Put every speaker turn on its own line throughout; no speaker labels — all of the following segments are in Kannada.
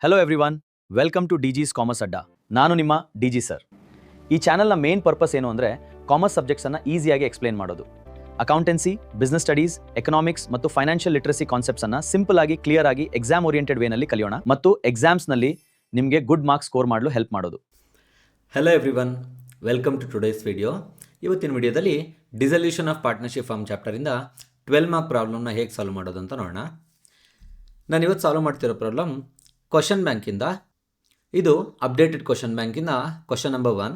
Hello everyone, welcome to Digi's commerce Adda. ನಾನು ನಿಮ್ಮ ಡಿಜಿ ಸರ್. ಈ ಚಾನಲ್ನ ಮೇನ್ ಪರ್ಪಸ್ ಏನು ಅಂದರೆ ಕಾಮರ್ಸ್ ಸಬ್ಜೆಕ್ಟ್ಸನ್ನು ಈಸಿಯಾಗಿ ಎಕ್ಸ್ಪ್ಲೇನ್ ಮಾಡೋದು. ಅಕೌಂಟೆನ್ಸಿ, ಬಿಸ್ನೆಸ್ ಸ್ಟಡೀಸ್, ಎಕನಾಮಿಕ್ಸ್ ಮತ್ತು ಫೈನಾನ್ಷಿಯಲ್ ಲಿಟ್ರಸಿ ಕಾನ್ಸೆಪ್ಟ್ಸನ್ನು ಸಿಂಪಲ್ ಆಗಿ, ಕ್ಲಿಯರ್ ಆಗಿ, ಎಕ್ಸಾಮ್ ಓರಿಯೆಂಟೆಡ್ ವೇನಲ್ಲಿ ಕಲಿಯೋಣ ಮತ್ತು ಎಕ್ಸಾಮ್ಸ್ನಲ್ಲಿ ನಿಮಗೆ ಗುಡ್ ಮಾರ್ಕ್ಸ್ ಸ್ಕೋರ್ ಮಾಡಲು ಹೆಲ್ಪ್ ಮಾಡೋದು.
Hello everyone, welcome to today's video. ಇವತ್ತಿನ ವಿಡಿಯೋದಲ್ಲಿ ಡಿಸಲ್ಯೂಷನ್ ಆಫ್ ಪಾರ್ಟ್ನರ್ಶಿಪ್ ಫಾರ್ಮ್ ಚಾಪ್ಟರಿಂದ 12 ಮಾರ್ಕ್ ಪ್ರಾಬ್ಲಮ್ನ ಹೇಗೆ ಸಾಲ್ವ್ ಮಾಡೋದು ಅಂತ ನೋಡೋಣ. ನಾನು ಇವತ್ತು ಸಾಲ್ವ್ ಮಾಡ್ತಿರೋ ಪ್ರಾಬ್ಲಮ್ ಕ್ವಶನ್ ಬ್ಯಾಂಕಿಂದ. ಇದು ಅಪ್ಡೇಟೆಡ್ ಕ್ವಶನ್ ಬ್ಯಾಂಕಿಂದ question number 1.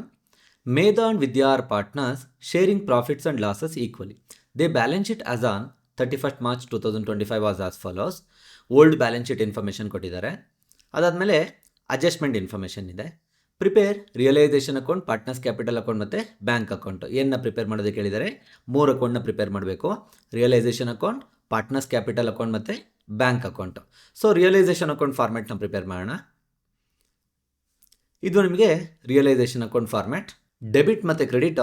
Medha and Vidya are partners sharing profits and losses equally. They balance sheet as on 31st March 2025 was as follows. Old balance sheet information ಕೊಟ್ಟಿದ್ದಾರೆ. ಅದಾದಮೇಲೆ ಅಡ್ಜಸ್ಟ್ಮೆಂಟ್ ಇನ್ಫಾರ್ಮೇಷನ್ ಇದೆ. Prepare realisation account, partners capital account ಮತ್ತು ಬ್ಯಾಂಕ್ ಅಕೌಂಟ್ ಏನನ್ನ ಪ್ರಿಪೇರ್ ಮಾಡೋದಕ್ಕೆ ಹೇಳಿದ್ದಾರೆ. 3 ಅಕೌಂಟ್ನ ಪ್ರಿಪೇರ್ ಮಾಡಬೇಕು. Realisation account, partners capital account ಮತ್ತು bank account. So realisation account ಫಾರ್ಮ್ಯಾಟ್ನ ಪ್ರಿಪೇರ್ ಮಾಡೋಣ. ಇದು ನಿಮಗೆ ರಿಯಲೈಸೇಷನ್ ಅಕೌಂಟ್ ಫಾರ್ಮ್ಯಾಟ್. ಡೆಬಿಟ್ ಮತ್ತು ಕ್ರೆಡಿಟ್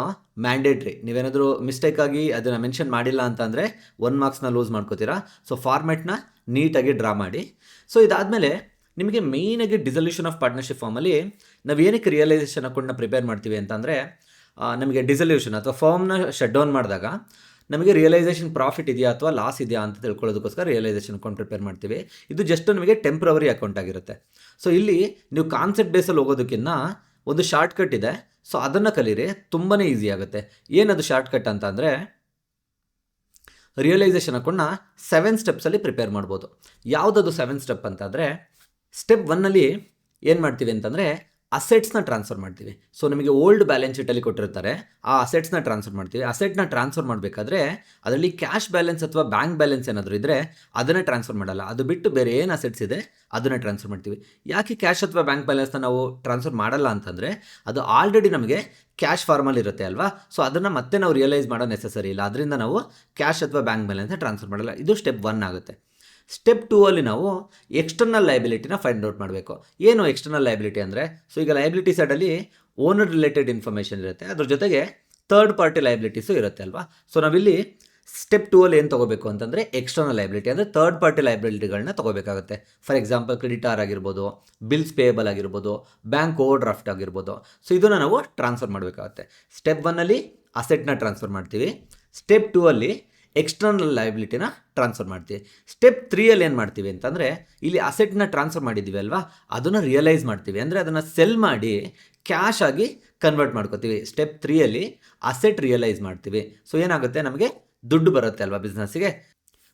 ಮ್ಯಾಂಡೇಟ್ರಿ. ನೀವೇನಾದರೂ ಮಿಸ್ಟೇಕ್ ಆಗಿ ಅದನ್ನು ಮೆನ್ಷನ್ ಮಾಡಿಲ್ಲ ಅಂತಂದರೆ 1 ಮಾರ್ಕ್ಸ್ನ ಲೂಸ್ ಮಾಡ್ಕೋತೀರಾ. ಸೊ ಫಾರ್ಮ್ಯಾಟ್ನ ನೀಟಾಗಿ ಡ್ರಾ ಮಾಡಿ. ಸೊ ಇದಾದಮೇಲೆ ನಿಮಗೆ ಮೇಯ್ನಾಗಿ ಡಿಸಲ್ಯೂಷನ್ ಆಫ್ ಪಾರ್ಟ್ನರ್ಶಿಪ್ ಫಾರ್ಮಲ್ಲಿ ನಾವು ಏನಕ್ಕೆ ರಿಯಲೈಸೇಷನ್ ಅಕೌಂಟ್ನ ಪ್ರಿಪೇರ್ ಮಾಡ್ತೀವಿ ಅಂತಂದರೆ, ನಮಗೆ ಡಿಸಲ್ಯೂಷನ್ ಅಥವಾ ಫಾರ್ಮ್ನ ಶಟ್ ಡೌನ್ ಮಾಡಿದಾಗ ನಮಗೆ ರಿಯಲೈಸೇಷನ್ ಪ್ರಾಫಿಟ್ ಇದೆಯಾ ಅಥವಾ ಲಾಸ್ ಇದೆಯಾ ಅಂತ ತಿಳ್ಕೊಳ್ಳೋದಕ್ಕೋಸ್ಕರ ರಿಯಲೈಸೇಷನ್ ಅಕೌಂಟ್ ಪ್ರಿಪೇರ್ ಮಾಡ್ತೀವಿ. ಇದು ಜಸ್ಟ್ ನಮಗೆ ಟೆಂಪ್ರವರಿ ಅಕೌಂಟ್ ಆಗಿರುತ್ತೆ. ಸೊ ಇಲ್ಲಿ ನೀವು ಕಾನ್ಸೆಪ್ಟ್ ಬೇಸಲ್ಲಿ ಹೋಗೋದಕ್ಕಿಂತ ಒಂದು ಶಾರ್ಟ್ಕಟ್ ಇದೆ. ಸೊ ಅದನ್ನು ಕಲೀರಿ, ತುಂಬಾ ಈಸಿ ಆಗುತ್ತೆ. ಏನದು ಶಾರ್ಟ್ಕಟ್ ಅಂತ ಅಂದರೆ, ರಿಯಲೈಸೇಷನ್ ಅಕೌಂಟ್ನ 7 ಸ್ಟೆಪ್ಸಲ್ಲಿ ಪ್ರಿಪೇರ್ ಮಾಡ್ಬೋದು. ಯಾವುದದು 7 ಸ್ಟೆಪ್ ಅಂತಂದರೆ, ಸ್ಟೆಪ್ 1ನಲ್ಲಿ ಏನು ಮಾಡ್ತೀವಿ ಅಂತಂದರೆ ಅಸೆಟ್ಸ್ನ ಟ್ರಾನ್ಸ್ಫರ್ ಮಾಡ್ತೀವಿ. ಸೊ ನಮಗೆ ಓಲ್ಡ್ ಬ್ಯಾಲೆನ್ಸ್ ಶೀಟಲ್ಲಿ ಕೊಟ್ಟಿರ್ತಾರೆ, ಆ ಅಸೆಟ್ಸ್ನ ಟ್ರಾನ್ಸ್ಫರ್ ಮಾಡ್ತೀವಿ. ಅಸೆಟ್ನ ಟ್ರಾನ್ಸ್ಫರ್ ಮಾಡಬೇಕಾದ್ರೆ ಅದರಲ್ಲಿ ಕ್ಯಾಶ್ ಬ್ಯಾಲೆನ್ಸ್ ಅಥವಾ ಬ್ಯಾಂಕ್ ಬ್ಯಾಲೆನ್ಸ್ ಏನಾದರೂ ಇದ್ದರೆ ಅದನ್ನೇ ಟ್ರಾನ್ಸ್ಫರ್ ಮಾಡಲ್ಲ. ಅದು ಬಿಟ್ಟು ಬೇರೆ ಏನು ಅಸೆಟ್ಸ್ ಇದೆ ಅದನ್ನೇ ಟ್ರಾನ್ಸ್ಫರ್ ಮಾಡ್ತೀವಿ. ಯಾಕೆ ಕ್ಯಾಶ್ ಅಥವಾ ಬ್ಯಾಂಕ್ ಬ್ಯಾಲೆನ್ಸ್ನ ನಾವು ಟ್ರಾನ್ಸ್ಫರ್ ಮಾಡಲ್ಲ ಅಂತಂದರೆ, ಅದು ಆಲ್ರೆಡಿ ನಮಗೆ ಕ್ಯಾಶ್ ಫಾರ್ಮಲ್ಲಿ ಇರುತ್ತೆ ಅಲ್ವಾ. ಸೊ ಅದನ್ನು ಮತ್ತೆ ನಾವು ರಿಯಲೈಸ್ ಮಾಡೋ ನೆಸಸರಿ ಇಲ್ಲ. ಅದರಿಂದ ನಾವು ಕ್ಯಾಶ್ ಅಥವಾ ಬ್ಯಾಂಕ್ ಬ್ಯಾಲೆನ್ಸ್ನ ಟ್ರಾನ್ಸ್ಫರ್ ಮಾಡಲ್ಲ. ಇದು ಸ್ಟೆಪ್ 1 ಆಗುತ್ತೆ. ಸ್ಟೆಪ್ 2ಅಲ್ಲಿ ನಾವು ಎಕ್ಸ್ಟರ್ನಲ್ ಲಯಬಿಲಿಟಿನ ಫೈಂಡ್ ಔಟ್ ಮಾಡಬೇಕು. ಏನು ಎಕ್ಸ್ಟರ್ನಲ್ ಲಯಬಿಲಿಟಿ ಅಂದರೆ, ಸೊ ಈಗ ಲಯಬಿಲಿಟಿ ಸೈಡಲ್ಲಿ ಓನರ್ ರಿಲೇಟೆಡ್ ಇನ್ಫಾರ್ಮೇಷನ್ ಇರುತ್ತೆ, ಅದ್ರ ಜೊತೆಗೆ ಥರ್ಡ್ ಪಾರ್ಟಿ ಲಯಬಿಲಿಟೀಸು ಇರುತ್ತೆ ಅಲ್ವಾ. ಸೊ ನಾವಿಲ್ಲಿ ಸ್ಟೆಪ್ 2ಅಲ್ಲಿ ಏನು ತೊಗೋಬೇಕು ಅಂತಂದರೆ ಎಕ್ಸ್ಟರ್ನಲ್ ಲಯಬಿಲಿಟಿ ಅಂದರೆ ಥರ್ಡ್ ಪಾರ್ಟಿ ಲಯಬಿಲಿಟಿಗಳನ್ನ ತೊಗೋಬೇಕಾಗುತ್ತೆ. ಫಾರ್ ಎಕ್ಸಾಂಪಲ್ ಕ್ರೆಡಿಟಾರ್ ಆಗಿರ್ಬೋದು, ಬಿಲ್ಸ್ ಪೇಯಬಲ್ ಆಗಿರ್ಬೋದು, ಬ್ಯಾಂಕ್ ಓವರ್ ಡ್ರಾಫ್ಟ್ ಆಗಿರ್ಬೋದು. ಸೊ ಇದನ್ನು ನಾವು ಟ್ರಾನ್ಸ್ಫರ್ ಮಾಡಬೇಕಾಗುತ್ತೆ. ಸ್ಟೆಪ್ 1ಅಲ್ಲಿ ಅಸೆಟ್ನ ಟ್ರಾನ್ಸ್ಫರ್ ಮಾಡ್ತೀವಿ. ಸ್ಟೆಪ್ 2ಅಲ್ಲಿ ಎಕ್ಸ್ಟರ್ನಲ್ ಲಯಬಿಲಿಟಿನ ಟ್ರಾನ್ಸ್ಫರ್ ಮಾಡ್ತೀವಿ. ಸ್ಟೆಪ್ 3ಅಲ್ಲಿ ಏನು ಮಾಡ್ತೀವಿ ಅಂತಂದರೆ, ಇಲ್ಲಿ ಅಸೆಟ್ನ ಟ್ರಾನ್ಸ್ಫರ್ ಮಾಡಿದ್ದೀವಿ ಅಲ್ವಾ, ಅದನ್ನು ರಿಯಲೈಸ್ ಮಾಡ್ತೀವಿ. ಅಂದರೆ ಅದನ್ನು ಸೆಲ್ ಮಾಡಿ ಕ್ಯಾಶ್ ಆಗಿ ಕನ್ವರ್ಟ್ ಮಾಡ್ಕೋತೀವಿ. ಸ್ಟೆಪ್ 3ಅಲ್ಲಿ ಅಸೆಟ್ ರಿಯಲೈಸ್ ಮಾಡ್ತೀವಿ. ಸೊ ಏನಾಗುತ್ತೆ, ನಮಗೆ ದುಡ್ಡು ಬರುತ್ತೆ ಅಲ್ವಾ ಬಿಸ್ನೆಸ್ಸಿಗೆ.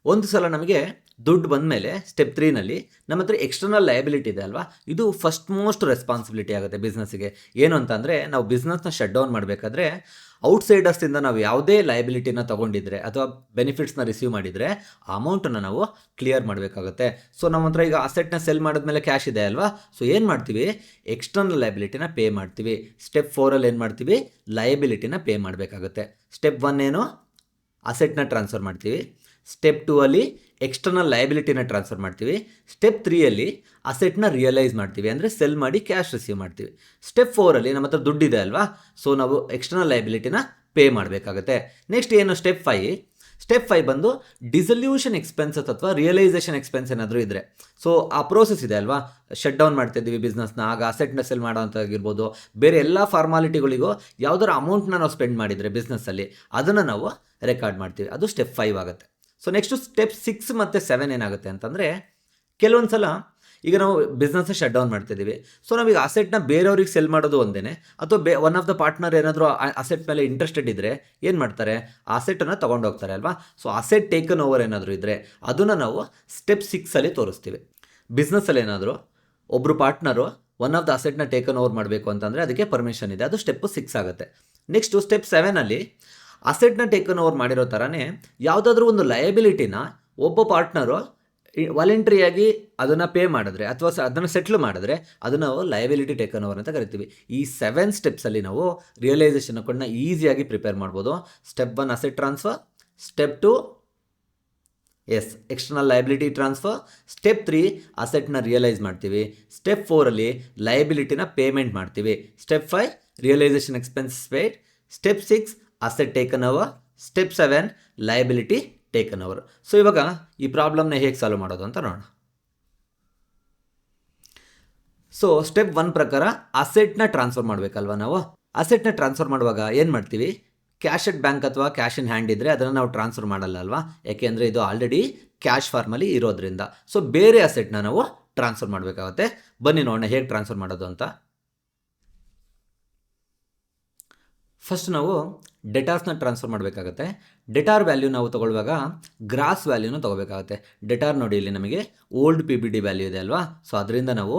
ಒಂದು ಸಲ ನಮಗೆ ದುಡ್ಡು ಬಂದ ಮೇಲೆ ಸ್ಟೆಪ್ 3ನಲ್ಲಿ ನಮ್ಮ ಹತ್ರ ಎಕ್ಸ್ಟರ್ನಲ್ ಲಯಬಿಲಿಟಿ ಇದೆ ಅಲ್ವಾ, ಇದು ಫಸ್ಟ್ ಮೋಸ್ಟ್ ರೆಸ್ಪಾನ್ಸಿಬಿಲಿಟಿ ಆಗುತ್ತೆ ಬಿಸ್ನೆಸ್ಸಿಗೆ. ಏನು ಅಂತಂದರೆ, ನಾವು ಬಿಸ್ನೆಸ್ನ ಶಟ್ ಡೌನ್ ಮಾಡಬೇಕಾದ್ರೆ ಔಟ್ಸೈಡರ್ಸಿಂದ ನಾವು ಯಾವುದೇ ಲಯಬಿಲಿಟಿನ ತೊಗೊಂಡಿದ್ರೆ ಅಥವಾ ಬೆನಿಫಿಟ್ಸ್ನ ರಿಸೀವ್ ಮಾಡಿದರೆ ಆ ಅಮೌಂಟನ್ನು ನಾವು ಕ್ಲಿಯರ್ ಮಾಡಬೇಕಾಗುತ್ತೆ. ಸೊ ನಮ್ಮ ಹತ್ರ ಈಗ ಅಸೆಟ್ನ ಸೆಲ್ ಮಾಡಿದ್ಮೇಲೆ ಕ್ಯಾಶ್ ಇದೆ ಅಲ್ವಾ. ಸೊ ಏನು ಮಾಡ್ತೀವಿ, ಎಕ್ಸ್ಟರ್ನಲ್ ಲಯಬಿಲಿಟಿನ ಪೇ ಮಾಡ್ತೀವಿ. ಸ್ಟೆಪ್ 4ಅಲ್ಲಿ ಏನು ಮಾಡ್ತೀವಿ, ಲಯಬಿಲಿಟಿನ ಪೇ ಮಾಡಬೇಕಾಗುತ್ತೆ. ಸ್ಟೆಪ್ 1 ಏನು, ಅಸೆಟ್ನ ಟ್ರಾನ್ಸ್ಫರ್ ಮಾಡ್ತೀವಿ. ಸ್ಟೆಪ್ 2ಅಲ್ಲಿ ಎಕ್ಸ್ಟರ್ನಲ್ ಲಯಬಿಲಿಟಿನ ಟ್ರಾನ್ಸ್ಫರ್ ಮಾಡ್ತೀವಿ. ಸ್ಟೆಪ್ 3ಅಲ್ಲಿ ಅಸೆಟ್ನ ರಿಯಲೈಸ್ ಮಾಡ್ತೀವಿ, ಅಂದರೆ ಸೆಲ್ ಮಾಡಿ ಕ್ಯಾಶ್ ರಿಸೀವ್ ಮಾಡ್ತೀವಿ. ಸ್ಟೆಪ್ 4ಅಲ್ಲಿ ನಮ್ಮ ಹತ್ರ ದುಡ್ಡಿದೆ ಅಲ್ವಾ, ಸೊ ನಾವು ಎಕ್ಸ್ಟರ್ನಲ್ ಲಯಬಿಲಿಟಿನ ಪೇ ಮಾಡಬೇಕಾಗುತ್ತೆ. ನೆಕ್ಸ್ಟ್ ಏನು, ಸ್ಟೆಪ್ 5. ಸ್ಟೆಪ್ 5 ಬಂದು ಡಿಸಲ್ಯೂಷನ್ ಎಕ್ಸ್ಪೆನ್ಸಸ್ ಅಥವಾ ರಿಯಲೈಸೇಷನ್ ಎಕ್ಸ್ಪೆನ್ಸ್ ಏನಾದರೂ ಇದ್ದರೆ, ಸೊ ಆ ಪ್ರೋಸೆಸ್ ಇದೆ ಅಲ್ವಾ, ಶಟ್ ಡೌನ್ ಮಾಡ್ತಿದ್ದೀವಿ ಬಿಸ್ನೆಸ್ನ, ಆಗ ಅಸೆಟ್ನ ಸೆಲ್ ಮಾಡೋಂಥಾಗಿರ್ಬೋದು, ಬೇರೆ ಎಲ್ಲ ಫಾರ್ಮಾಲಿಟಿಗಳಿಗೂ ಯಾವುದಾರ ಅಮೌಂಟ್ನ ನಾವು ಸ್ಪೆಂಡ್ ಮಾಡಿದರೆ ಬಿಸ್ನೆಸ್ಸಲ್ಲಿ ಅದನ್ನು ನಾವು ರೆಕಾರ್ಡ್ ಮಾಡ್ತೀವಿ. ಅದು ಸ್ಟೆಪ್ 5 ಆಗುತ್ತೆ. ಸೊ ನೆಕ್ಸ್ಟು ಸ್ಟೆಪ್ 6 ಮತ್ತು 7 ಏನಾಗುತ್ತೆ ಅಂತಂದರೆ, ಕೆಲವೊಂದು ಸಲ ಈಗ ನಾವು ಬಿಸ್ನೆಸ್ನ ಶಟ್ ಡೌನ್ ಮಾಡ್ತಿದ್ದೀವಿ. ಸೊ ನಾವೀಗ ಅಸೆಟ್ನ ಬೇರೆಯವ್ರಿಗೆ ಸೆಲ್ ಮಾಡೋದು ಒಂದೇ, ಅಥವಾ ಒನ್ ಆಫ್ ದ ಪಾರ್ಟ್ನರ್ ಏನಾದರೂ ಅಸೆಟ್ ಮೇಲೆ ಇಂಟ್ರೆಸ್ಟೆಡ್ ಇದ್ದರೆ ಏನು ಮಾಡ್ತಾರೆ, ಆ ಅಸೆಟನ್ನು ತೊಗೊಂಡು ಹೋಗ್ತಾರೆ ಅಲ್ವಾ. ಸೊ ಅಸೆಟ್ ಟೇಕನ್ ಓವರ್ ಏನಾದರೂ ಇದ್ದರೆ ಅದನ್ನು ನಾವು ಸ್ಟೆಪ್ 6ಅಲ್ಲಿ ತೋರಿಸ್ತೀವಿ. ಬಿಸ್ನೆಸ್ಸಲ್ಲಿ ಏನಾದರೂ ಒಬ್ಬರು ಪಾರ್ಟ್ನರು ಒನ್ ಆಫ್ ದ ಅಸೆಟ್ನ ಟೇಕನ್ ಓವರ್ ಮಾಡಬೇಕು ಅಂತಂದರೆ ಅದಕ್ಕೆ ಪರ್ಮಿಷನ್ ಇದೆ, ಅದು ಸ್ಟೆಪ್ 6 ಆಗುತ್ತೆ. ನೆಕ್ಸ್ಟು ಸ್ಟೆಪ್ 7ಅಲ್ಲಿ ಅಸೆಟ್ನ ಟೇಕನ್ ಓವರ್ ಮಾಡಿರೋ ಥರನೇ ಯಾವುದಾದ್ರೂ ಒಂದು ಲಯಬಿಲಿಟಿನ ಒಬ್ಬ ಪಾರ್ಟ್ನರು ವಾಲಂಟ್ರಿಯಾಗಿ ಅದನ್ನು ಪೇ ಮಾಡಿದ್ರೆ ಅಥವಾ ಅದನ್ನು ಸೆಟ್ಲ್ ಮಾಡಿದ್ರೆ ಅದನ್ನು ನಾವು ಲಯಬಿಲಿಟಿ ಟೇಕನ್ ಓವರ್ ಅಂತ ಕರಿತೀವಿ. ಈ 7 ಸ್ಟೆಪ್ಸಲ್ಲಿ ನಾವು ರಿಯಲೈಸೇಷನ್ ಅಕೌಂಟ್ನ ಈಸಿಯಾಗಿ ಪ್ರಿಪೇರ್ ಮಾಡ್ಬೋದು. Step 1 asset transfer, step 2 external liability transfer, step 3 ಅಸೆಟ್ನ ರಿಯಲೈಸ್ ಮಾಡ್ತೀವಿ, ಸ್ಟೆಪ್ 4ಅಲ್ಲಿ ಲಯಬಿಲಿಟಿನ ಪೇಮೆಂಟ್ ಮಾಡ್ತೀವಿ, step 5 realisation expenses paid, step 6 asset taken over, step 7 liability taken over. So ಇವಾಗ ಈ ಪ್ರಾಬ್ಲಮ್ನ ಹೇಗೆ ಸಾಲ್ವ್ ಮಾಡೋದು ಅಂತ ನೋಡೋಣ. ಸೊ ಸ್ಟೆಪ್ 1 ಪ್ರಕಾರ ಅಸೆಟ್ನ ಟ್ರಾನ್ಸ್ಫರ್ ಮಾಡಬೇಕಲ್ವ ನಾವು. ಅಸೆಟ್ನ ಟ್ರಾನ್ಸ್ಫರ್ ಮಾಡುವಾಗ ಏನು ಮಾಡ್ತೀವಿ, ಕ್ಯಾಶ್ ಎಟ್ ಬ್ಯಾಂಕ್ ಅಥವಾ ಕ್ಯಾಶ್ ಇನ್ ಹ್ಯಾಂಡ್ ಇದ್ದರೆ ಅದನ್ನು ನಾವು ಟ್ರಾನ್ಸ್ಫರ್ ಮಾಡಲ್ಲ ಅಲ್ವಾ, ಯಾಕೆಂದರೆ ಇದು ಆಲ್ರೆಡಿ ಕ್ಯಾಶ್ ಫಾರ್ಮಲ್ಲಿ ಇರೋದ್ರಿಂದ. ಸೊ ಬೇರೆ ಅಸೆಟ್ನ ನಾವು ಟ್ರಾನ್ಸ್ಫರ್ ಮಾಡಬೇಕಾಗುತ್ತೆ. ಬನ್ನಿ ನೋಡೋಣ ಹೇಗೆ ಟ್ರಾನ್ಸ್ಫರ್ ಮಾಡೋದು ಅಂತ. ಫಸ್ಟ್ ನಾವು ಡೆಟಾರ್ಸ್ನ ಟ್ರಾನ್ಸ್ಫರ್ ಮಾಡಬೇಕಾಗತ್ತೆ. ಡೆಟಾರ್ ವ್ಯಾಲ್ಯೂ ನಾವು ತೊಗೊಳ್ಳುವಾಗ ಗ್ರಾಸ್ ವ್ಯಾಲ್ಯೂನ ತೊಗೋಬೇಕಾಗುತ್ತೆ. ಡೆಟಾರ್ ನೋಡಿ ಇಲ್ಲಿ ನಮಗೆ ಓಲ್ಡ್ PBD ವ್ಯಾಲ್ಯೂ ಇದೆ ಅಲ್ವಾ, ಸೊ ಅದರಿಂದ ನಾವು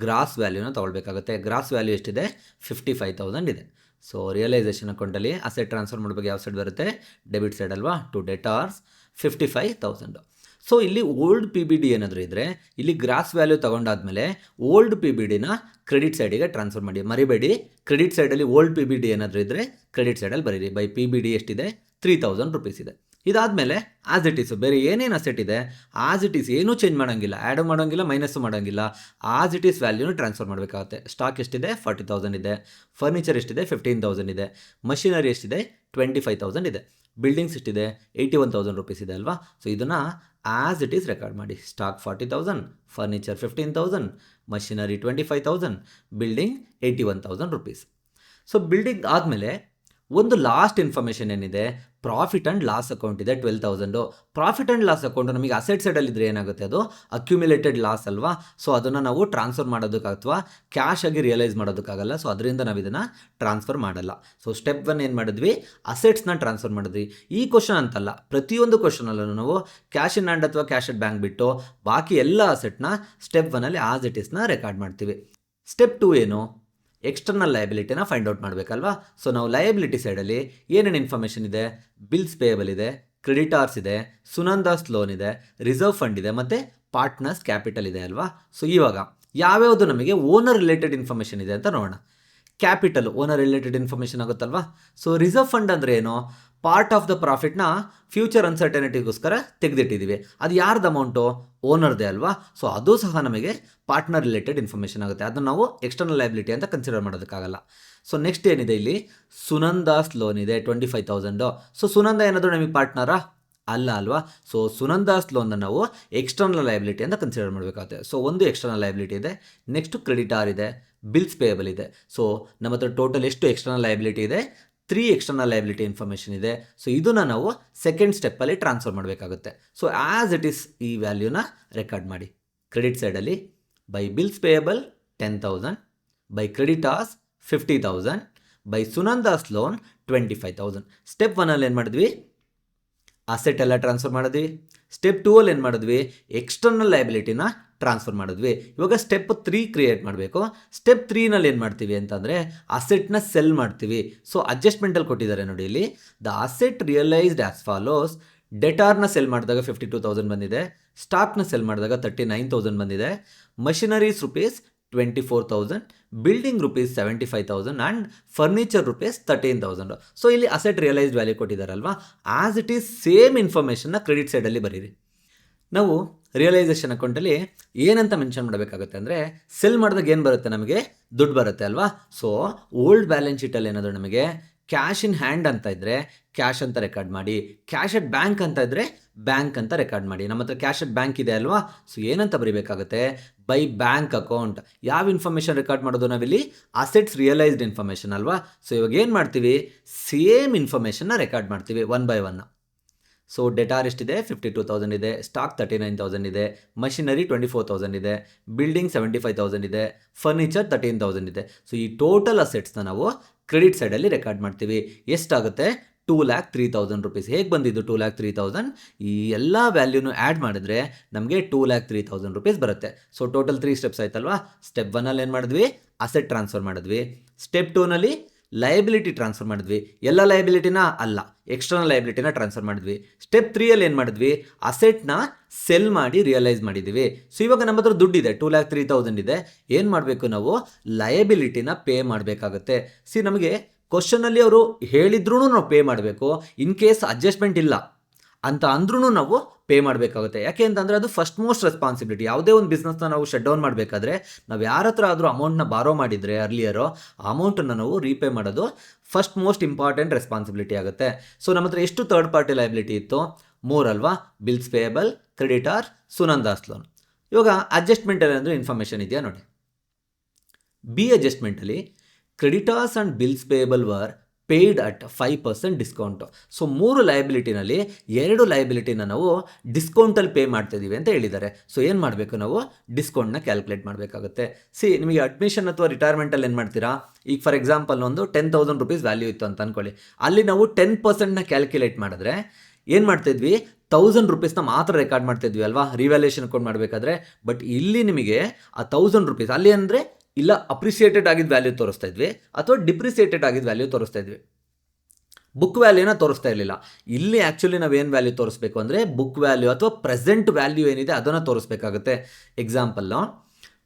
ಗ್ರಾಸ್ ವ್ಯಾಲ್ಯೂನ ತೊಗೊಳ್ಬೇಕಾಗುತ್ತೆ. ಗ್ರಾಸ್ ವ್ಯಾಲ್ಯೂ ಎಷ್ಟಿದೆ, 55,000 ಇದೆ. ಸೊ ರಿಯಲೈಸೇಷನ್ ಅಕೌಂಟಲ್ಲಿ ಅಸೆಟ್ ಟ್ರಾನ್ಸ್ಫರ್ ಮಾಡಬೇಕು, ಯಾವ ಸೈಡ್ ಬರುತ್ತೆ, ಡೆಬಿಟ್ ಸೈಡ್ ಅಲ್ವಾ, ಟು ಡೆಟಾರ್ಸ್ 55,000. ಸೊ ಇಲ್ಲಿ ಓಲ್ಡ್ PBD ಏನಾದರೂ ಇದ್ದರೆ ಇಲ್ಲಿ ಗ್ರಾಸ್ ವ್ಯಾಲ್ಯೂ ತೊಗೊಂಡಾದ್ಮೇಲೆ ಓಲ್ಡ್ PBDನ ಕ್ರೆಡಿಟ್ ಸೈಡಿಗೆ ಟ್ರಾನ್ಸ್ಫರ್ ಮಾಡಿ. ಮರಿಬೇಡಿ, ಕ್ರೆಡಿಟ್ ಸೈಡಲ್ಲಿ ಓಲ್ಡ್ PBD ಏನಾದರೂ ಇದ್ದರೆ ಕ್ರೆಡಿಟ್ ಸೈಡಲ್ಲಿ ಬರೀರಿ. ಬೈ PBD ಎಷ್ಟಿದೆ, 3,000 ರುಪೀಸ್ ಇದೆ. ಇದಾದಮೇಲೆ ಆಸ್ ಇಟ್ ಈಸು ಬೇರೆ ಏನೇನು ಅಸೆಟ್ ಇದೆ ಆಸ್ ಇಟ್ ಈಸ್, ಏನೂ ಚೇಂಜ್ ಮಾಡೋಂಗಿಲ್ಲ, ಆ್ಯಡು ಮಾಡೋಂಗಿಲ್ಲ, ಮೈನಸ್ಸು ಮಾಡೋಂಗಿಲ್ಲ, ಆಸ್ ಇಟ್ ಈಸ್ ವ್ಯಾಲ್ಯೂನು ಟ್ರಾನ್ಸ್ಫರ್ ಮಾಡಬೇಕಾಗುತ್ತೆ. ಸ್ಟಾಕ್ ಎಷ್ಟಿದೆ, 40,000 ಇದೆ. ಫರ್ನಿಚರ್ ಎಷ್ಟಿದೆ, 15,000 ಇದೆ. ಮಷಿನರಿ ಎಷ್ಟಿದೆ, 25,000 ಇದೆ. ಬಿಲ್ಡಿಂಗ್ಸ್ ಎಷ್ಟಿದೆ, 81,000 ರುಪೀಸ್ ಇದೆ ಅಲ್ವಾ. ಸೊ ಇದನ್ನು ಆಸ್ ಇಟ್ ಈಸ್ ರೆಕಾರ್ಡ್ ಮಾಡಿ. Stock 40,000, furniture 15,000, machinery 25,000, building 81,000 rupees. So building ಆದಮೇಲೆ ಒಂದು ಲಾಸ್ಟ್ ಇನ್ಫಾರ್ಮೇಷನ್ ಏನಿದೆ, ಪ್ರಾಫಿಟ್ ಆ್ಯಂಡ್ ಲಾಸ್ ಅಕೌಂಟ್ ಇದೆ 12,000. ಪ್ರಾಫಿಟ್ ಆ್ಯಂಡ್ ಲಾಸ್ ಅಕೌಂಟು ನಮಗೆ ಅಸೆಟ್ ಸೈಡಲ್ಲಿದ್ದರೆ ಏನಾಗುತ್ತೆ, ಅದು ಅಕ್ಯುಮುಲೇಟೆಡ್ ಲಾಸ್ ಅಲ್ವಾ. ಸೊ ಅದನ್ನು ನಾವು ಟ್ರಾನ್ಸ್ಫರ್ ಮಾಡೋದಕ್ಕೆ ಅಥವಾ ಕ್ಯಾಶ್ ಆಗಿ ರಿಯಲೈಸ್ ಮಾಡೋದಕ್ಕಾಗಲ್ಲ. ಸೊ ಅದರಿಂದ ನಾವು ಇದನ್ನು ಟ್ರಾನ್ಸ್ಫರ್ ಮಾಡಲ್ಲ. ಸೊ ಸ್ಟೆಪ್ 1 ಏನು ಮಾಡಿದ್ವಿ, ಅಸೆಟ್ಸ್ನ ಟ್ರಾನ್ಸ್ಫರ್ ಮಾಡಿದ್ವಿ. ಈ ಕ್ವಶನ್ ಅಂತಲ್ಲ, ಪ್ರತಿಯೊಂದು ಕ್ವಶನಲ್ಲೂ ನಾವು ಕ್ಯಾಶ್ ಇನ್ ಹ್ಯಾಂಡ್ ಅಥವಾ ಕ್ಯಾಶ್ ಎಟ್ ಬ್ಯಾಂಕ್ ಬಿಟ್ಟು ಬಾಕಿ ಎಲ್ಲ ಅಸೆಟ್ನ ಸ್ಟೆಪ್ 1ಅಲ್ಲಿ ಆಸ್ ಇಟ್ ಈಸ್ನ ರೆಕಾರ್ಡ್ ಮಾಡ್ತೀವಿ. ಸ್ಟೆಪ್ 2 ಏನು, ಎಕ್ಸ್ಟರ್ನಲ್ ಲಯಬಿಲಿಟಿನ ಫೈಂಡ್ ಔಟ್ ಮಾಡಬೇಕಲ್ವಾ. ಸೊ ನಾವು ಲಯಬಿಲಿಟಿ ಸೈಡಲ್ಲಿ ಏನೇನು ಇನ್ಫಾರ್ಮೇಷನ್ ಇದೆ, ಬಿಲ್ಸ್ ಪೇಯಬಲ್ ಇದೆ, ಕ್ರೆಡಿಟಾರ್ಸ್ ಇದೆ, ಸುನಂದಾಸ್ ಲೋನ್ ಇದೆ, ರಿಸರ್ವ್ ಫಂಡ್ ಇದೆ, ಮತ್ತು ಪಾರ್ಟ್ನರ್ಸ್ ಕ್ಯಾಪಿಟಲ್ ಇದೆ ಅಲ್ವಾ. ಸೊ ಇವಾಗ ಯಾವ್ಯಾವುದು ನಮಗೆ ಓನರ್ ರಿಲೇಟೆಡ್ ಇನ್ಫಾರ್ಮೇಷನ್ ಇದೆ ಅಂತ ನೋಡೋಣ. ಕ್ಯಾಪಿಟಲ್ ಓನರ್ ರಿಲೇಟೆಡ್ ಇನ್ಫಾರ್ಮೇಷನ್ ಆಗುತ್ತಲ್ವಾ. ಸೊ ರಿಸರ್ವ್ ಫಂಡ್ ಅಂದರೆ ಏನು, ಪಾರ್ಟ್ ಆಫ್ ದ ಪ್ರಾಫಿಟ್ನ ಫ್ಯೂಚರ್ ಅನ್ಸರ್ಟನಿಟಿಗೋಸ್ಕರ ತೆಗೆದಿಟ್ಟಿದ್ದೀವಿ. ಅದು ಯಾರ್ದು ಅಮೌಂಟು, ಓನರ್ದೇ ಅಲ್ವಾ. ಸೊ ಅದು ಸಹ ನಮಗೆ ಪಾರ್ಟ್ನರ್ ರಿಲೇಟೆಡ್ ಇನ್ಫಾರ್ಮೇಷನ್ ಆಗುತ್ತೆ. ಅದನ್ನು ನಾವು ಎಕ್ಸ್ಟರ್ನಲ್ ಲಯಬಿಲಿಟಿ ಅಂತ ಕನ್ಸಿಡರ್ ಮಾಡೋದಕ್ಕಾಗಲ್ಲ. ಸೊ ನೆಕ್ಸ್ಟ್ ಏನಿದೆ, ಇಲ್ಲಿ ಸುನಂದಾಸ್ ಲೋನ್ ಇದೆ 25,000. ಸೊ ಸುನಂದ ಏನಾದರೂ ನಮಗೆ ಪಾರ್ಟ್ನರಾ, ಅಲ್ಲ ಅಲ್ವಾ. ಸೊ ಸುನಂದಾಸ್ ಲೋನ್ನ ನಾವು ಎಕ್ಸ್ಟರ್ನಲ್ ಲಯಬಿಲಿಟಿ ಅಂತ ಕನ್ಸಿಡರ್ ಮಾಡಬೇಕಾಗುತ್ತೆ. ಸೊ ಒಂದು ಎಕ್ಸ್ಟರ್ನಲ್ ಲಯಬಿಲಿಟಿ ಇದೆ. ನೆಕ್ಸ್ಟ್ ಕ್ರೆಡಿಟಾರ್ ಇದೆ, ಬಿಲ್ಸ್ ಪೇಯಬಲ್ ಇದೆ. ಸೊ ನಮ್ಮ ಹತ್ರ ಟೋಟಲ್ ಎಷ್ಟು ಎಕ್ಸ್ಟರ್ನಲ್ ಲಯಬಿಲಿಟಿ ಇದೆ, 3 ಎಕ್ಸ್ಟರ್ನಲ್ ಲಯಬಿಲಿಟಿ ಇನ್ಫಾರ್ಮೇಷನ್ ಇದೆ. ಸೊ ಇದನ್ನು ನಾವು ಸೆಕೆಂಡ್ ಸ್ಟೆಪ್ಪಲ್ಲಿ ಟ್ರಾನ್ಸ್ಫರ್ ಮಾಡಬೇಕಾಗುತ್ತೆ. ಸೊ ಆ್ಯಸ್ ಇಟ್ ಈಸ್ ಈ ವ್ಯಾಲ್ಯೂನ ರೆಕಾರ್ಡ್ ಮಾಡಿ. ಕ್ರೆಡಿಟ್ ಸೈಡಲ್ಲಿ by bills payable 10,000, by creditors 50,000, by Sunanda's loan 25,000. Step 1ಅಲ್ಲಿ ಏನು ಮಾಡಿದ್ವಿ, ಅಸೆಟ್ ಎಲ್ಲ ಟ್ರಾನ್ಸ್ಫರ್ ಮಾಡಿದ್ವಿ. ಸ್ಟೆಪ್ 2ಅಲ್ಲಿ ಏನು ಮಾಡಿದ್ವಿ, ಎಕ್ಸ್ಟರ್ನಲ್ ಲಯಬಿಲಿಟಿನ ಟ್ರಾನ್ಸ್ಫರ್ ಮಾಡಿದ್ವಿ. ಇವಾಗ ಸ್ಟೆಪ್ 3 ಕ್ರಿಯೇಟ್ ಮಾಡಬೇಕು. ಸ್ಟೆಪ್ 3ನಲ್ಲಿ ಏನು ಮಾಡ್ತೀವಿ ಅಂತಂದರೆ ಅಸೆಟ್ನ ಸೆಲ್ ಮಾಡ್ತೀವಿ. ಸೊ ಅಡ್ಜಸ್ಟ್ಮೆಂಟಲ್ಲಿ ಕೊಟ್ಟಿದ್ದಾರೆ ನೋಡಿ ಇಲ್ಲಿ, the asset realised as follows. ಡೆಟಾರ್ನ ಸೆಲ್ ಮಾಡಿದಾಗ 52,000 ಬಂದಿದೆ, ಸ್ಟಾಕ್ನ ಸೆಲ್ ಮಾಡಿದಾಗ 39,000 ಬಂದಿದೆ, machineries rupees 24,000, building rupees 75,000 and furniture rupees 13,000. So ಇಲ್ಲಿ ಅಸೆಟ್ ರಿಯಲೈಸ್ಡ್ ವ್ಯಾಲ್ಯೂ ಕೊಟ್ಟಿದ್ದಾರಲ್ವಾ, ಆಸ್ ಇಟ್ ಈಸ್ ಸೇಮ್ ಇನ್ಫಾರ್ಮೇಷನ್ನ ಕ್ರೆಡಿಟ್ ಸೈಡಲ್ಲಿ ಬರೀರಿ. ನಾವು ರಿಯಲೈಸೇಷನ್ ಅಕೌಂಟಲ್ಲಿ ಏನಂತ ಮೆನ್ಷನ್ ಮಾಡಬೇಕಾಗುತ್ತೆ ಅಂದರೆ, ಸೆಲ್ ಮಾಡಿದಾಗ ಏನು ಬರುತ್ತೆ, ನಮಗೆ ದುಡ್ಡು ಬರುತ್ತೆ ಅಲ್ವಾ. ಸೊ ಓಲ್ಡ್ ಬ್ಯಾಲೆನ್ಸ್ ಶೀಟಲ್ಲಿ ಏನಾದರೂ ನಮಗೆ ಕ್ಯಾಶ್ ಇನ್ ಹ್ಯಾಂಡ್ ಅಂತ ಇದ್ದರೆ ಕ್ಯಾಶ್ ಅಂತ ರೆಕಾರ್ಡ್ ಮಾಡಿ, ಕ್ಯಾಶ್ ಎಟ್ ಬ್ಯಾಂಕ್ ಅಂತ ಇದ್ದರೆ ಬ್ಯಾಂಕ್ ಅಂತ ರೆಕಾರ್ಡ್ ಮಾಡಿ. ನಮ್ಮ ಹತ್ರ ಕ್ಯಾಶ್ ಎಟ್ ಬ್ಯಾಂಕ್ ಇದೆ ಅಲ್ವಾ. ಸೊ ಏನಂತ ಬರೀಬೇಕಾಗುತ್ತೆ, ಬೈ ಬ್ಯಾಂಕ್ ಅಕೌಂಟ್. ಯಾವ ಇನ್ಫಾರ್ಮೇಷನ್ ರೆಕಾರ್ಡ್ ಮಾಡೋದು ನಾವಿಲ್ಲಿ, ಅಸೆಟ್ಸ್ ರಿಯಲೈಸ್ಡ್ ಇನ್ಫಾರ್ಮೇಷನ್ ಅಲ್ವಾ. ಸೊ ಇವಾಗ ಏನು ಮಾಡ್ತೀವಿ, ಸೇಮ್ ಇನ್ಫಾರ್ಮೇಷನ್ನ ರೆಕಾರ್ಡ್ ಮಾಡ್ತೀವಿ 1 by 1. ಸೊ ಡೆಟಾರ್ ಎಷ್ಟಿದೆ, 52,000 ಇದೆ, ಸ್ಟಾಕ್ 39,000 ಇದೆ, ಮಷಿನರಿ 24,000 ಇದೆ, ಬಿಲ್ಡಿಂಗ್ 75,000 ಇದೆ, ಫರ್ನಿಚರ್ 13,000 ಇದೆ. ಸೊ ಈ ಟೋಟಲ್ ಅಸೆಟ್ಸ್ನ ನಾವು ಕ್ರೆಡಿಟ್ ಸೈಡಲ್ಲಿ ರೆಕಾರ್ಡ್ ಮಾಡ್ತೀವಿ. ಎಷ್ಟಾಗುತ್ತೆ, 2,03,000 ರುಪೀಸ್. ಹೇಗೆ ಬಂದಿದ್ದು 2,03,000, ಈ ಎಲ್ಲ ವ್ಯಾಲ್ಯೂನು ಆ್ಯಡ್ ಮಾಡಿದ್ರೆ ನಮಗೆ 2,03,000 ರುಪೀಸ್ ಬರುತ್ತೆ. ಸೊ ಟೋಟಲ್ 3 ಸ್ಟೆಪ್ಸ್ ಆಯ್ತಲ್ವಾ. ಸ್ಟೆಪ್ 1ಅಲ್ಲಿ ಏನು ಮಾಡಿದ್ವಿ, ಅಸೆಟ್ ಟ್ರಾನ್ಸ್ಫರ್ ಮಾಡಿದ್ವಿ. ಸ್ಟೆಪ್ 2ನಲ್ಲಿ ಲಯಬಿಲಿಟಿ ಟ್ರಾನ್ಸ್ಫರ್ ಮಾಡಿದ್ವಿ. ಎಲ್ಲ ಲಯಬಿಲಿಟಿನ ಅಲ್ಲ, ಎಕ್ಸ್ಟರ್ನಲ್ ಲಯಬಿಲಿಟಿನ ಟ್ರಾನ್ಸ್ಫರ್ ಮಾಡಿದ್ವಿ. ಸ್ಟೆಪ್ 3ಅಲ್ಲಿ ಏನು ಮಾಡಿದ್ವಿ, ಅಸೆಟ್ನ ಸೆಲ್ ಮಾಡಿ ರಿಯಲೈಸ್ ಮಾಡಿದ್ದೀವಿ. ಸೊ ಇವಾಗ ನಮ್ಮ ಹತ್ರ ದುಡ್ಡಿದೆ, 2,03,000 ಇದೆ. ಏನು ಮಾಡಬೇಕು, ನಾವು ಲಯಬಿಲಿಟಿನ ಪೇ ಮಾಡಬೇಕಾಗುತ್ತೆ. ನಮಗೆ ಕ್ವಶನಲ್ಲಿ ಅವರು ಹೇಳಿದ್ರೂ ನಾವು ಪೇ ಮಾಡಬೇಕು. ಇನ್ ಕೇಸ್ ಅಡ್ಜಸ್ಟ್ಮೆಂಟ್ ಇಲ್ಲ ಅಂತ ಅಂದ್ರೂ ನಾವು ಪೇ ಮಾಡಬೇಕಾಗುತ್ತೆ. ಯಾಕೆ ಅಂತಂದರೆ ಅದು ಫಸ್ಟ್ ಮೋಸ್ಟ್ ರೆಸ್ಪಾನ್ಸಿಬಿಲಿಟಿ. ಯಾವುದೇ ಒಂದು ಬಿಸ್ನೆಸ್ನ ನಾವು ಶಟ್ ಡೌನ್ ಮಾಡಬೇಕಾದ್ರೆ ನಾವು ಯಾರ ಹತ್ರ ಆದರೂ ಅಮೌಂಟ್ನ ಬಾರೋ ಮಾಡಿದರೆ ಅರ್ಲಿಯರು, ಆ ಅಮೌಂಟನ್ನು ನಾವು ರೀಪೇ ಮಾಡೋದು ಫಸ್ಟ್ ಮೋಸ್ಟ್ ಇಂಪಾರ್ಟೆಂಟ್ ರೆಸ್ಪಾನ್ಸಿಬಿಲಿಟಿ ಆಗುತ್ತೆ. ಸೊ ನಮ್ಮ ಹತ್ರ ಎಷ್ಟು ಥರ್ಡ್ ಪಾರ್ಟಿ ಲಯಬಿಲಿಟಿ ಇತ್ತು, 3 ಅಲ್ವಾ. Bills payable, creditor, Sunanda's loan. ಇವಾಗ ಅಡ್ಜಸ್ಟ್ಮೆಂಟ್ ಏನಂದರೆ ಇನ್ಫಾರ್ಮೇಷನ್ ಇದೆಯಾ ನೋಡಿ. ಬಿ ಅಡ್ಜಸ್ಟ್ಮೆಂಟಲ್ಲಿ creditors and bills payable were paid at 5% discount. So 3 ಲಯಬಿಲಿಟಿನಲ್ಲಿ 2 ಲಯಬಿಲಿಟಿನ ನಾವು ಡಿಸ್ಕೌಂಟಲ್ಲಿ ಪೇ ಮಾಡ್ತಿದ್ದೀವಿ ಅಂತ ಹೇಳಿದ್ದಾರೆ. ಸೊ ಏನು ಮಾಡಬೇಕು, ನಾವು ಡಿಸ್ಕೌಂಟ್ನ ಕ್ಯಾಲ್ಕುಲೇಟ್ ಮಾಡಬೇಕಾಗುತ್ತೆ. ನಿಮಗೆ ಅಡ್ಮಿಷನ್ ಅಥವಾ ರಿಟೈರ್ಮೆಂಟಲ್ಲಿ ಏನು ಮಾಡ್ತೀರಾ, ಈಗ ಫಾರ್ ಎಕ್ಸಾಂಪಲ್ ಒಂದು 10,000 ರುಪೀಸ್ ವ್ಯಾಲ್ಯೂ ಇತ್ತು ಅಂತ ಅಂದ್ಕೊಳ್ಳಿ. ಅಲ್ಲಿ ನಾವು 10%ನ ಕ್ಯಾಲ್ಕುಲೇಟ್ ಮಾಡಿದ್ರೆ ಏನು ಮಾಡ್ತಿದ್ವಿ, 1000 ರುಪೀಸ್ನ ಮಾತ್ರ ರೆಕಾರ್ಡ್ ಮಾಡ್ತಿದ್ವಿ ಅಲ್ವಾ, ರಿವ್ಯಾಲ್ಯೂಯೇಷನ್ ಅಕೌಂಟ್ ಮಾಡಬೇಕಾದ್ರೆ. ಬಟ್ ಇಲ್ಲಿ ನಿಮಗೆ ಆ 1000 ರುಪೀಸ್ ಅಲ್ಲಿ ಅಂದರೆ ಇಲ್ಲ ಅಪ್ರಿಸಿಯೇಟೆಡ್ ಆಗಿದ್ದ ವ್ಯಾಲ್ಯೂ ತೋರಿಸ್ತಾ ಇದ್ವಿ ಅಥವಾ ಡಿಪ್ರಿಸಿಯೇಟೆಡ್ ಆಗಿದ್ದ ವ್ಯಾಲ್ಯೂ ತೋರಿಸ್ತಾ ಇದ್ವಿ, ಬುಕ್ ವ್ಯಾಲ್ಯೂನ ತೋರಿಸ್ತಾ ಇರಲಿಲ್ಲ. ಇಲ್ಲಿ ಆ್ಯಕ್ಚುಲಿ ನಾವು ಏನು ವ್ಯಾಲ್ಯೂ ತೋರಿಸ್ಬೇಕು ಅಂದರೆ ಬುಕ್ ವ್ಯಾಲ್ಯೂ ಅಥವಾ ಪ್ರೆಸೆಂಟ್ ವ್ಯಾಲ್ಯೂ ಏನಿದೆ ಅದನ್ನು ತೋರಿಸ್ಬೇಕಾಗುತ್ತೆ. ಎಕ್ಸಾಂಪಲ್ಲು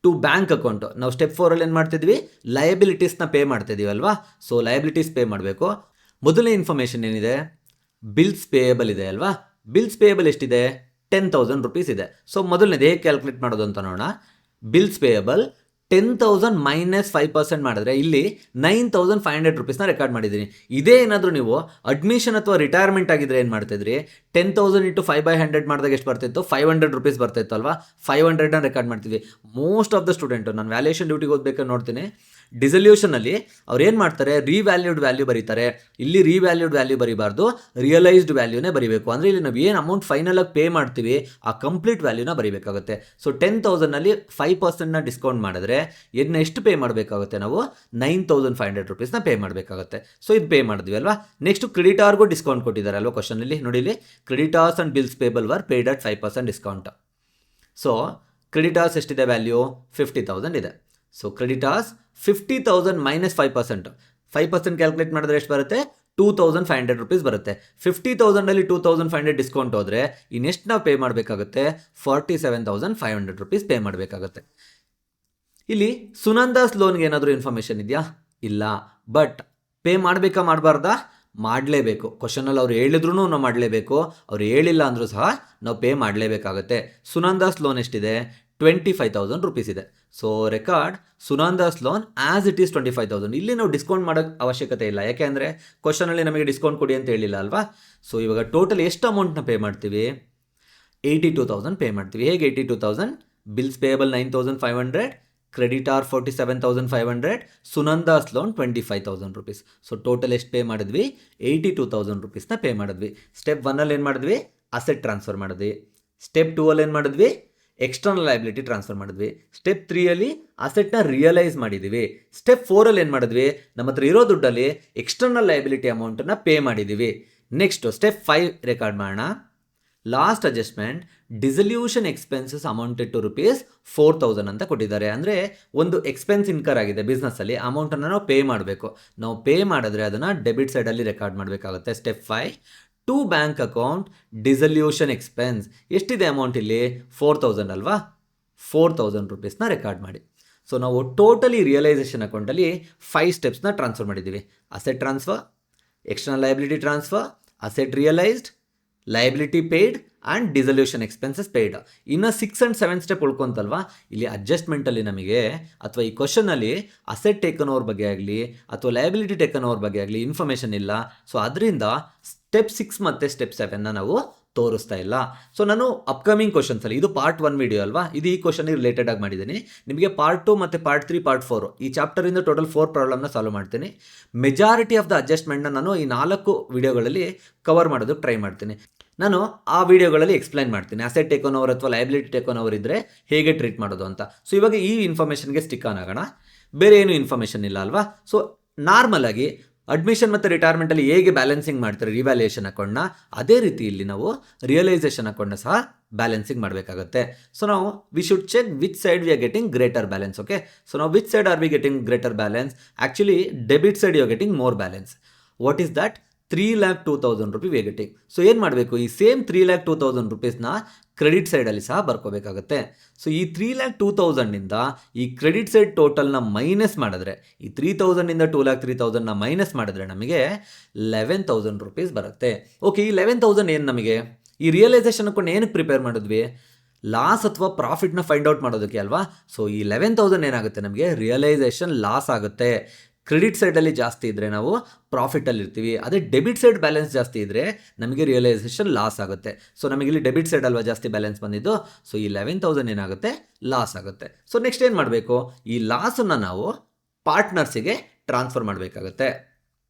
ಟು ಬ್ಯಾಂಕ್ ಅಕೌಂಟು ನಾವು ಸ್ಟೆಪ್ 4ಅಲ್ಲಿ ಏನು ಮಾಡ್ತಿದ್ವಿ, ಲಯಬಿಲಿಟೀಸ್ನ ಪೇ ಮಾಡ್ತಿದ್ದೀವಿ ಅಲ್ವಾ. ಸೊ ಲಯಬಿಲಿಟೀಸ್ ಪೇ ಮಾಡಬೇಕು. ಮೊದಲನೇ ಇನ್ಫಾರ್ಮೇಷನ್ ಏನಿದೆ, ಬಿಲ್ಸ್ ಪೇಯಬಲ್ ಇದೆ ಅಲ್ವಾ. ಬಿಲ್ಸ್ ಪೇಯಬಲ್ ಎಷ್ಟಿದೆ, 10,000 ರುಪೀಸ್ ಇದೆ. ಸೊ ಮೊದಲನೇದು ಹೇಗೆ ಕ್ಯಾಲ್ಕುಲೇಟ್ ಮಾಡೋದು ಅಂತ ನೋಡೋಣ. ಬಿಲ್ಸ್ ಪೇಯಬಲ್ 10,000 ಮೈನಸ್ 5% ಮಾಡಿದ್ರೆ ಇಲ್ಲಿ 9,500 ರುಪೀಸ್ನ ರೆಕಾರ್ಡ್ ಮಾಡಿದ್ದೀನಿ. ಇದೇ ಏನಾದರೂ ನೀವು ಅಡ್ಮಿಷನ್ ಅಥವಾ ರಿಟೈರ್ಮೆಂಟ್ ಆಗಿದ್ರೆ ಏನು ಮಾಡ್ತಿದ್ರಿ, 10,000 ಇಂಟು 5/100 ಮಾಡಿದಾಗ ಎಷ್ಟು ಬರ್ತಿತ್ತು, 500 ರುಪೀಸ್ ಬರ್ತಾಯಿತ್ತು ಅಲ್ವಾ. 500ನ ರೆಕಾರ್ಡ್ ಮಾಡ್ತೀವಿ. ಮೋಸ್ಟ್ ಆಫ್ ದ ಸ್ಟೂಡೆಂಟು ನಾನು ವ್ಯಾಲ್ಯೂಯೇಷನ್ ಡ್ಯೂಟಿಗೆ ಓದಬೇಕಾದ್ರೆ ನೋಡ್ತೀನಿ, ಡಿಸಲ್ಯೂಷನಲ್ಲಿ ಅವ್ರು ಏನು ಮಾಡ್ತಾರೆ, ರಿವ್ಯಾಲ್ಯೂಡ್ ವ್ಯಾಲ್ಯೂ ಬರೀತಾರೆ. ಇಲ್ಲಿ ರಿವ್ಯಾಲ್ಯೂಡ್ ವ್ಯಾಲ್ಯೂ ಬರೀಬಾರ್ದು, ರಿಯಲೈಸ್ಡ್ ವ್ಯಾಲ್ಯೂನೇ ಬರೀಬೇಕು. ಅಂದರೆ ಇಲ್ಲಿ ನಾವು ಏನು ಅಮೌಂಟ್ ಫೈನಲಾಗಿ ಪೇ ಮಾಡ್ತೀವಿ ಆ ಕಂಪ್ಲೀಟ್ ವ್ಯಾಲ್ಯೂನ ಬರೀಬೇಕಾಗುತ್ತೆ. ಸೊ 10,000ನಲ್ಲಿ 5%ನ ಡಿಸ್ಕೌಂಟ್ ಮಾಡಿದ್ರೆ ಇದನ್ನ ಎಷ್ಟು ಪೇ ಮಾಡಬೇಕಾಗುತ್ತೆ, ನಾವು 9,500 ರುಪೀಸ್ನ ಪೇ ಮಾಡಬೇಕಾಗುತ್ತೆ. ಸೊ ಇದು ಪೇ ಮಾಡಿದ್ವಿ ಅಲ್ವಾ. ನೆಕ್ಸ್ಟ್ ಕ್ರೆಡಿಟಾರ್ಗೂ ಡಿಸ್ಕೌಂಟ್ ಕೊಟ್ಟಿದ್ದಾರೆ ಅಲ್ವಾ ಕ್ವಶನಲ್ಲಿ ನೋಡಿ, ಇಲ್ಲಿ creditors and bills payable var paid at 5% discount. So creditors ಎಷ್ಟಿದೆ ವ್ಯಾಲ್ಯೂ, 50,000 ಇದೆ. ಸೊ ಕ್ರೆಡಿಟಾರ್ಸ್ 50,000 ಮೈನಸ್ 5% ಕ್ಯಾಲ್ಕುಲೇಟ್ ಮಾಡಿದ್ರೆ ಎಷ್ಟು ಬರುತ್ತೆ, 2,500 ರುಪೀಸ್ ಬರುತ್ತೆ. 50,000ನಲ್ಲಿ 2,500 ಡಿಸ್ಕೌಂಟ್ ಹೋದರೆ ಇನ್ನೆಷ್ಟು ನಾವು ಪೇ ಮಾಡಬೇಕಾಗುತ್ತೆ, 47,500 ರುಪೀಸ್ ಪೇ ಮಾಡಬೇಕಾಗುತ್ತೆ. ಇಲ್ಲಿ ಸುನಂದಾಸ್ ಲೋನ್ಗೆ ಏನಾದರೂ ಇನ್ಫಾರ್ಮೇಷನ್ ಇದೆಯಾ, ಇಲ್ಲ. ಬಟ್ ಪೇ ಮಾಡಬೇಕಾ ಮಾಡಬಾರ್ದಾ, ಮಾಡಲೇಬೇಕು. ಕ್ವಶನಲ್ಲಿ ಅವ್ರು ಹೇಳಿದ್ರು ನಾವು ಮಾಡಲೇಬೇಕು, ಅವ್ರು ಹೇಳಿಲ್ಲ ಅಂದರೂ ಸಹ ನಾವು ಪೇ ಮಾಡಲೇಬೇಕಾಗುತ್ತೆ. ಸುನಂದಾಸ್ ಲೋನ್ ಎಷ್ಟಿದೆ, 25,000 ರುಪೀಸ್ ಇದೆ. So record Sunanda's loan as it is 25,000. ಇಲ್ಲಿ ನಾವು ಡಿಸ್ಕೌಂಟ್ ಮಾಡೋಕ್ಕೆ ಅವಶ್ಯಕತೆ ಇಲ್ಲ, ಯಾಕೆ ಅಂದರೆ ಕ್ವಶನಲ್ಲಿ ನಮಗೆ ಡಿಸ್ಕೌಂಟ್ ಕೊಡಿ ಅಂತ ಹೇಳಿಲ್ಲ ಅಲ್ವಾ. ಸೊ ಇವಾಗ ಟೋಟಲ್ ಎಷ್ಟು ಅಮೌಂಟ್ನ ಪೇ ಮಾಡ್ತೀವಿ, 82,000 ಪೇ ಮಾಡ್ತೀವಿ. ಹೇಗೆ 82,000, bills payable 9,500, creditor 47,500, Sunanda's loan 25,000 rupees. So total ಎಷ್ಟು ಪೇ ಮಾಡಿದ್ವಿ, 82,000 ರುಪೀಸ್ನ ಪೇ ಮಾಡಿದ್ವಿ. ಸ್ಟೆಪ್ 1ಅಲ್ಲಿ ಏನು ಮಾಡಿದ್ವಿ, ಅಸೆಟ್ ಟ್ರಾನ್ಸ್ಫರ್ ಮಾಡಿದ್ವಿ. ಸ್ಟೆಪ್ 2ಅಲ್ಲಿ ಏನು ಮಾಡಿದ್ವಿ, ಎಕ್ಸ್ಟರ್ನಲ್ ಲಯಬಿಲಿಟಿ ಟ್ರಾನ್ಸ್ಫರ್ ಮಾಡಿದ್ವಿ. ಸ್ಟೆಪ್ 3ಅಲ್ಲಿ ಅಸೆಟ್ನ ರಿಯಲೈಸ್ ಮಾಡಿದ್ದೀವಿ. ಸ್ಟೆಪ್ 4ಅಲ್ಲಿ ಏನು ಮಾಡಿದ್ವಿ, ನಮ್ಮ ಹತ್ರ ಇರೋ ದುಡ್ಡಲ್ಲಿ ಎಕ್ಸ್ಟರ್ನಲ್ ಲಯಬಿಲಿಟಿ ಅಮೌಂಟನ್ನು ಪೇ ಮಾಡಿದ್ದೀವಿ. ನೆಕ್ಸ್ಟು ಸ್ಟೆಪ್ 5 ರೆಕಾರ್ಡ್ ಮಾಡೋಣ. Last adjustment dissolution expenses amounted to rupees 4,000 ಅಂತ ಕೊಟ್ಟಿದ್ದಾರೆ. ಅಂದರೆ ಒಂದು ಎಕ್ಸ್ಪೆನ್ಸ್ ಇನ್ಕರ್ ಆಗಿದೆ ಬಿಸ್ನೆಸ್ಸಲ್ಲಿ, ಅಮೌಂಟನ್ನು ನಾವು ಪೇ ಮಾಡಬೇಕು. ನಾವು ಪೇ ಮಾಡಿದ್ರೆ ಅದನ್ನು ಡೆಬಿಟ್ ಸೈಡಲ್ಲಿ ರೆಕಾರ್ಡ್ ಮಾಡಬೇಕಾಗುತ್ತೆ. Step 5 to bank account dissolution expense ಎಷ್ಟಿದೆ ಅಮೌಂಟ್ ಇಲ್ಲಿ, 4,000 ಅಲ್ವಾ, 4,000 ರುಪೀಸ್ನ ರೆಕಾರ್ಡ್ ಮಾಡಿ. ಸೊ ನಾವು ಟೋಟಲಿ ರಿಯಲೈಸೇಷನ್ ಅಕೌಂಟಲ್ಲಿ 5 ಸ್ಟೆಪ್ಸ್ನ ಟ್ರಾನ್ಸ್ಫರ್ ಮಾಡಿದ್ದೀವಿ. Asset transfer, external liability transfer, asset realised, liability paid and dissolution expenses paid. ಇನ್ನು 6 and 7 ಸ್ಟೆಪ್ ಉಳ್ಕೊಂತಲ್ವಾ. ಇಲ್ಲಿ ಅಡ್ಜಸ್ಟ್ಮೆಂಟಲ್ಲಿ ನಮಗೆ ಅಥವಾ ಈ ಕ್ವಶನಲ್ಲಿ ಅಸೆಟ್ ಟೇಕನ್ ಓವರ್ ಬಗ್ಗೆ ಆಗಲಿ ಅಥವಾ ಲಯಬಿಲಿಟಿ ಟೇಕನ್ ಓವರ್ ಬಗ್ಗೆ ಆಗಲಿ ಇನ್ಫಾರ್ಮೇಷನ್ ಇಲ್ಲ. ಸೊ ಅದರಿಂದ ಸ್ಟೆಪ್ 6 ಮತ್ತು ಸ್ಟೆಪ್ 7ನ ನಾವು ತೋರಿಸ್ತಾ ಇಲ್ಲ. ಸೊ ನಾನು ಅಪ್ಕಮಿಂಗ್ ಕ್ವಶನ್ಸಲ್ಲಿ, ಇದು ಪಾರ್ಟ್ 1 ವಿಡಿಯೋ ಅಲ್ವಾ, ಇದು ಈ ಕ್ವಶನ್ಗೆ ರಿಲೇಟೆಡ್ ಆಗಿ ಮಾಡಿದ್ದೀನಿ. ನಿಮಗೆ ಪಾರ್ಟ್ 2 ಮತ್ತು ಪಾರ್ಟ್ 3, ಪಾರ್ಟ್ 4 ಈ ಚಾಪ್ಟರಿಂದ ಟೋಟಲ್ 4 ಪ್ರಾಬ್ಲಮ್ನ ಸಾಲ್ವ್ ಮಾಡ್ತೀನಿ. ಮೆಜಾರಿಟಿ ಆಫ್ ದ ಅಡ್ಜಸ್ಟ್ಮೆಂಟ್ನ ನಾನು ಈ 4 ವಿಡಿಯೋಗಳಲ್ಲಿ ಕವರ್ ಮಾಡೋದಕ್ಕೆ ಟ್ರೈ ಮಾಡ್ತೀನಿ. ನಾನು ಆ ವಿಡಿಯೋಗಳಲ್ಲಿ ಎಕ್ಸ್ಪ್ಲೈನ್ ಮಾಡ್ತೀನಿ ಅಸೆಟ್ ಟೇಕನ್ ಓವರ್ ಅಥವಾ ಲಯಬಿಲಿಟಿ ಟೇಕನ್ ಓವರ್ ಇದ್ದರೆ ಹೇಗೆ ಟ್ರೀಟ್ ಮಾಡೋದು ಅಂತ. ಸೊ ಇವಾಗ ಈ ಇನ್ಫಾರ್ಮೇಷನ್ಗೆ ಸ್ಟಿಕ್ ಆನ್ ಆಗೋಣ. ಬೇರೆ ಏನು ಇನ್ಫಾರ್ಮೇಷನ್ ಇಲ್ಲ ಅಲ್ವಾ. ಸೊ ನಾರ್ಮಲ್ ಆಗಿ ಅಡ್ಮಿಷನ್ ಮತ್ತು ರಿಟೈರ್ಮೆಂಟಲ್ಲಿ ಹೇಗೆ ಬ್ಯಾಲೆನ್ಸಿಂಗ್ ಮಾಡ್ತಾರೆ ರಿವ್ಯಾಲ್ಯೂಯೇಷನ್ ಅಕೌಂಟ್ನ, ಅದೇ ರೀತಿ ಇಲ್ಲಿ ನಾವು ರಿಯಲೈಸೇಷನ್ ಅಕೌಂಟ್ನ ಸಹ ಬ್ಯಾಲೆನ್ಸಿಂಗ್ ಮಾಡಬೇಕಾಗುತ್ತೆ. ಸೊ ನಾವು we should check which side we are getting greater balance. Okay, so ನಾವು which side are we getting greater balance, actually debit side you are getting more balance. What is that, 3,02,000 rupees we getting. So ಏನು ಮಾಡಬೇಕು, ಈ ಸೇಮ್ 3,02,000 ರುಪೀಸ್ನ ಕ್ರೆಡಿಟ್ ಸೈಡಲ್ಲಿ ಸಹ ಬರ್ಕೋಬೇಕಾಗುತ್ತೆ. ಸೊ ಈ 3,02,000ನಿಂದ ಈ ಕ್ರೆಡಿಟ್ ಸೈಡ್ ಟೋಟಲ್ನ ಮೈನಸ್ ಮಾಡಿದ್ರೆ, ಈ 3,000ನಿಂದ 2,03,000ನ ಮೈನಸ್ ಮಾಡಿದ್ರೆ ನಮಗೆ 11,000 ರುಪೀಸ್ ಬರುತ್ತೆ. ಓಕೆ, ಈ 11,000 ಏನು ನಮಗೆ ಈ ರಿಯಲೈಸೇಷನ್ ಅಕೌಂಟ್ ಏನಕ್ಕೆ ಪ್ರಿಪೇರ್ ಮಾಡಿದ್ವಿ, ಲಾಸ್ ಅಥವಾ ಪ್ರಾಫಿಟ್ನ ಫೈಂಡ್ ಔಟ್ ಮಾಡೋದಕ್ಕೆ ಅಲ್ವಾ. ಸೊ ಈ 11,000 ಏನಾಗುತ್ತೆ ನಮಗೆ ರಿಯಲೈಸೇಷನ್ ಲಾಸ್ ಆಗುತ್ತೆ. ಕ್ರೆಡಿಟ್ ಸೈಡಲ್ಲಿ ಜಾಸ್ತಿ ಇದ್ದರೆ ನಾವು ಪ್ರಾಫಿಟಲ್ಲಿ ಇರ್ತೀವಿ. ಅದೇ ಡೆಬಿಟ್ ಸೈಡ್ ಬ್ಯಾಲೆನ್ಸ್ ಜಾಸ್ತಿ ಇದ್ದರೆ ನಮಗೆ ರಿಯಲೈಸೇಷನ್ ಲಾಸ್ ಆಗುತ್ತೆ. ಸೊ ನಮಗಿಲ್ಲಿ ಡೆಬಿಟ್ ಸೈಡ್ ಅಲ್ವಾ ಜಾಸ್ತಿ ಬ್ಯಾಲೆನ್ಸ್ ಬಂದಿದ್ದು, ಸೊ ಈ 11,000 ಏನಾಗುತ್ತೆ, ಲಾಸ್ ಆಗುತ್ತೆ. ಸೊ ನೆಕ್ಸ್ಟ್ ಏನು ಮಾಡಬೇಕು, ಈ ಲಾಸನ್ನು ನಾವು ಪಾರ್ಟ್ನರ್ಸಿಗೆ ಟ್ರಾನ್ಸ್ಫರ್ ಮಾಡಬೇಕಾಗುತ್ತೆ.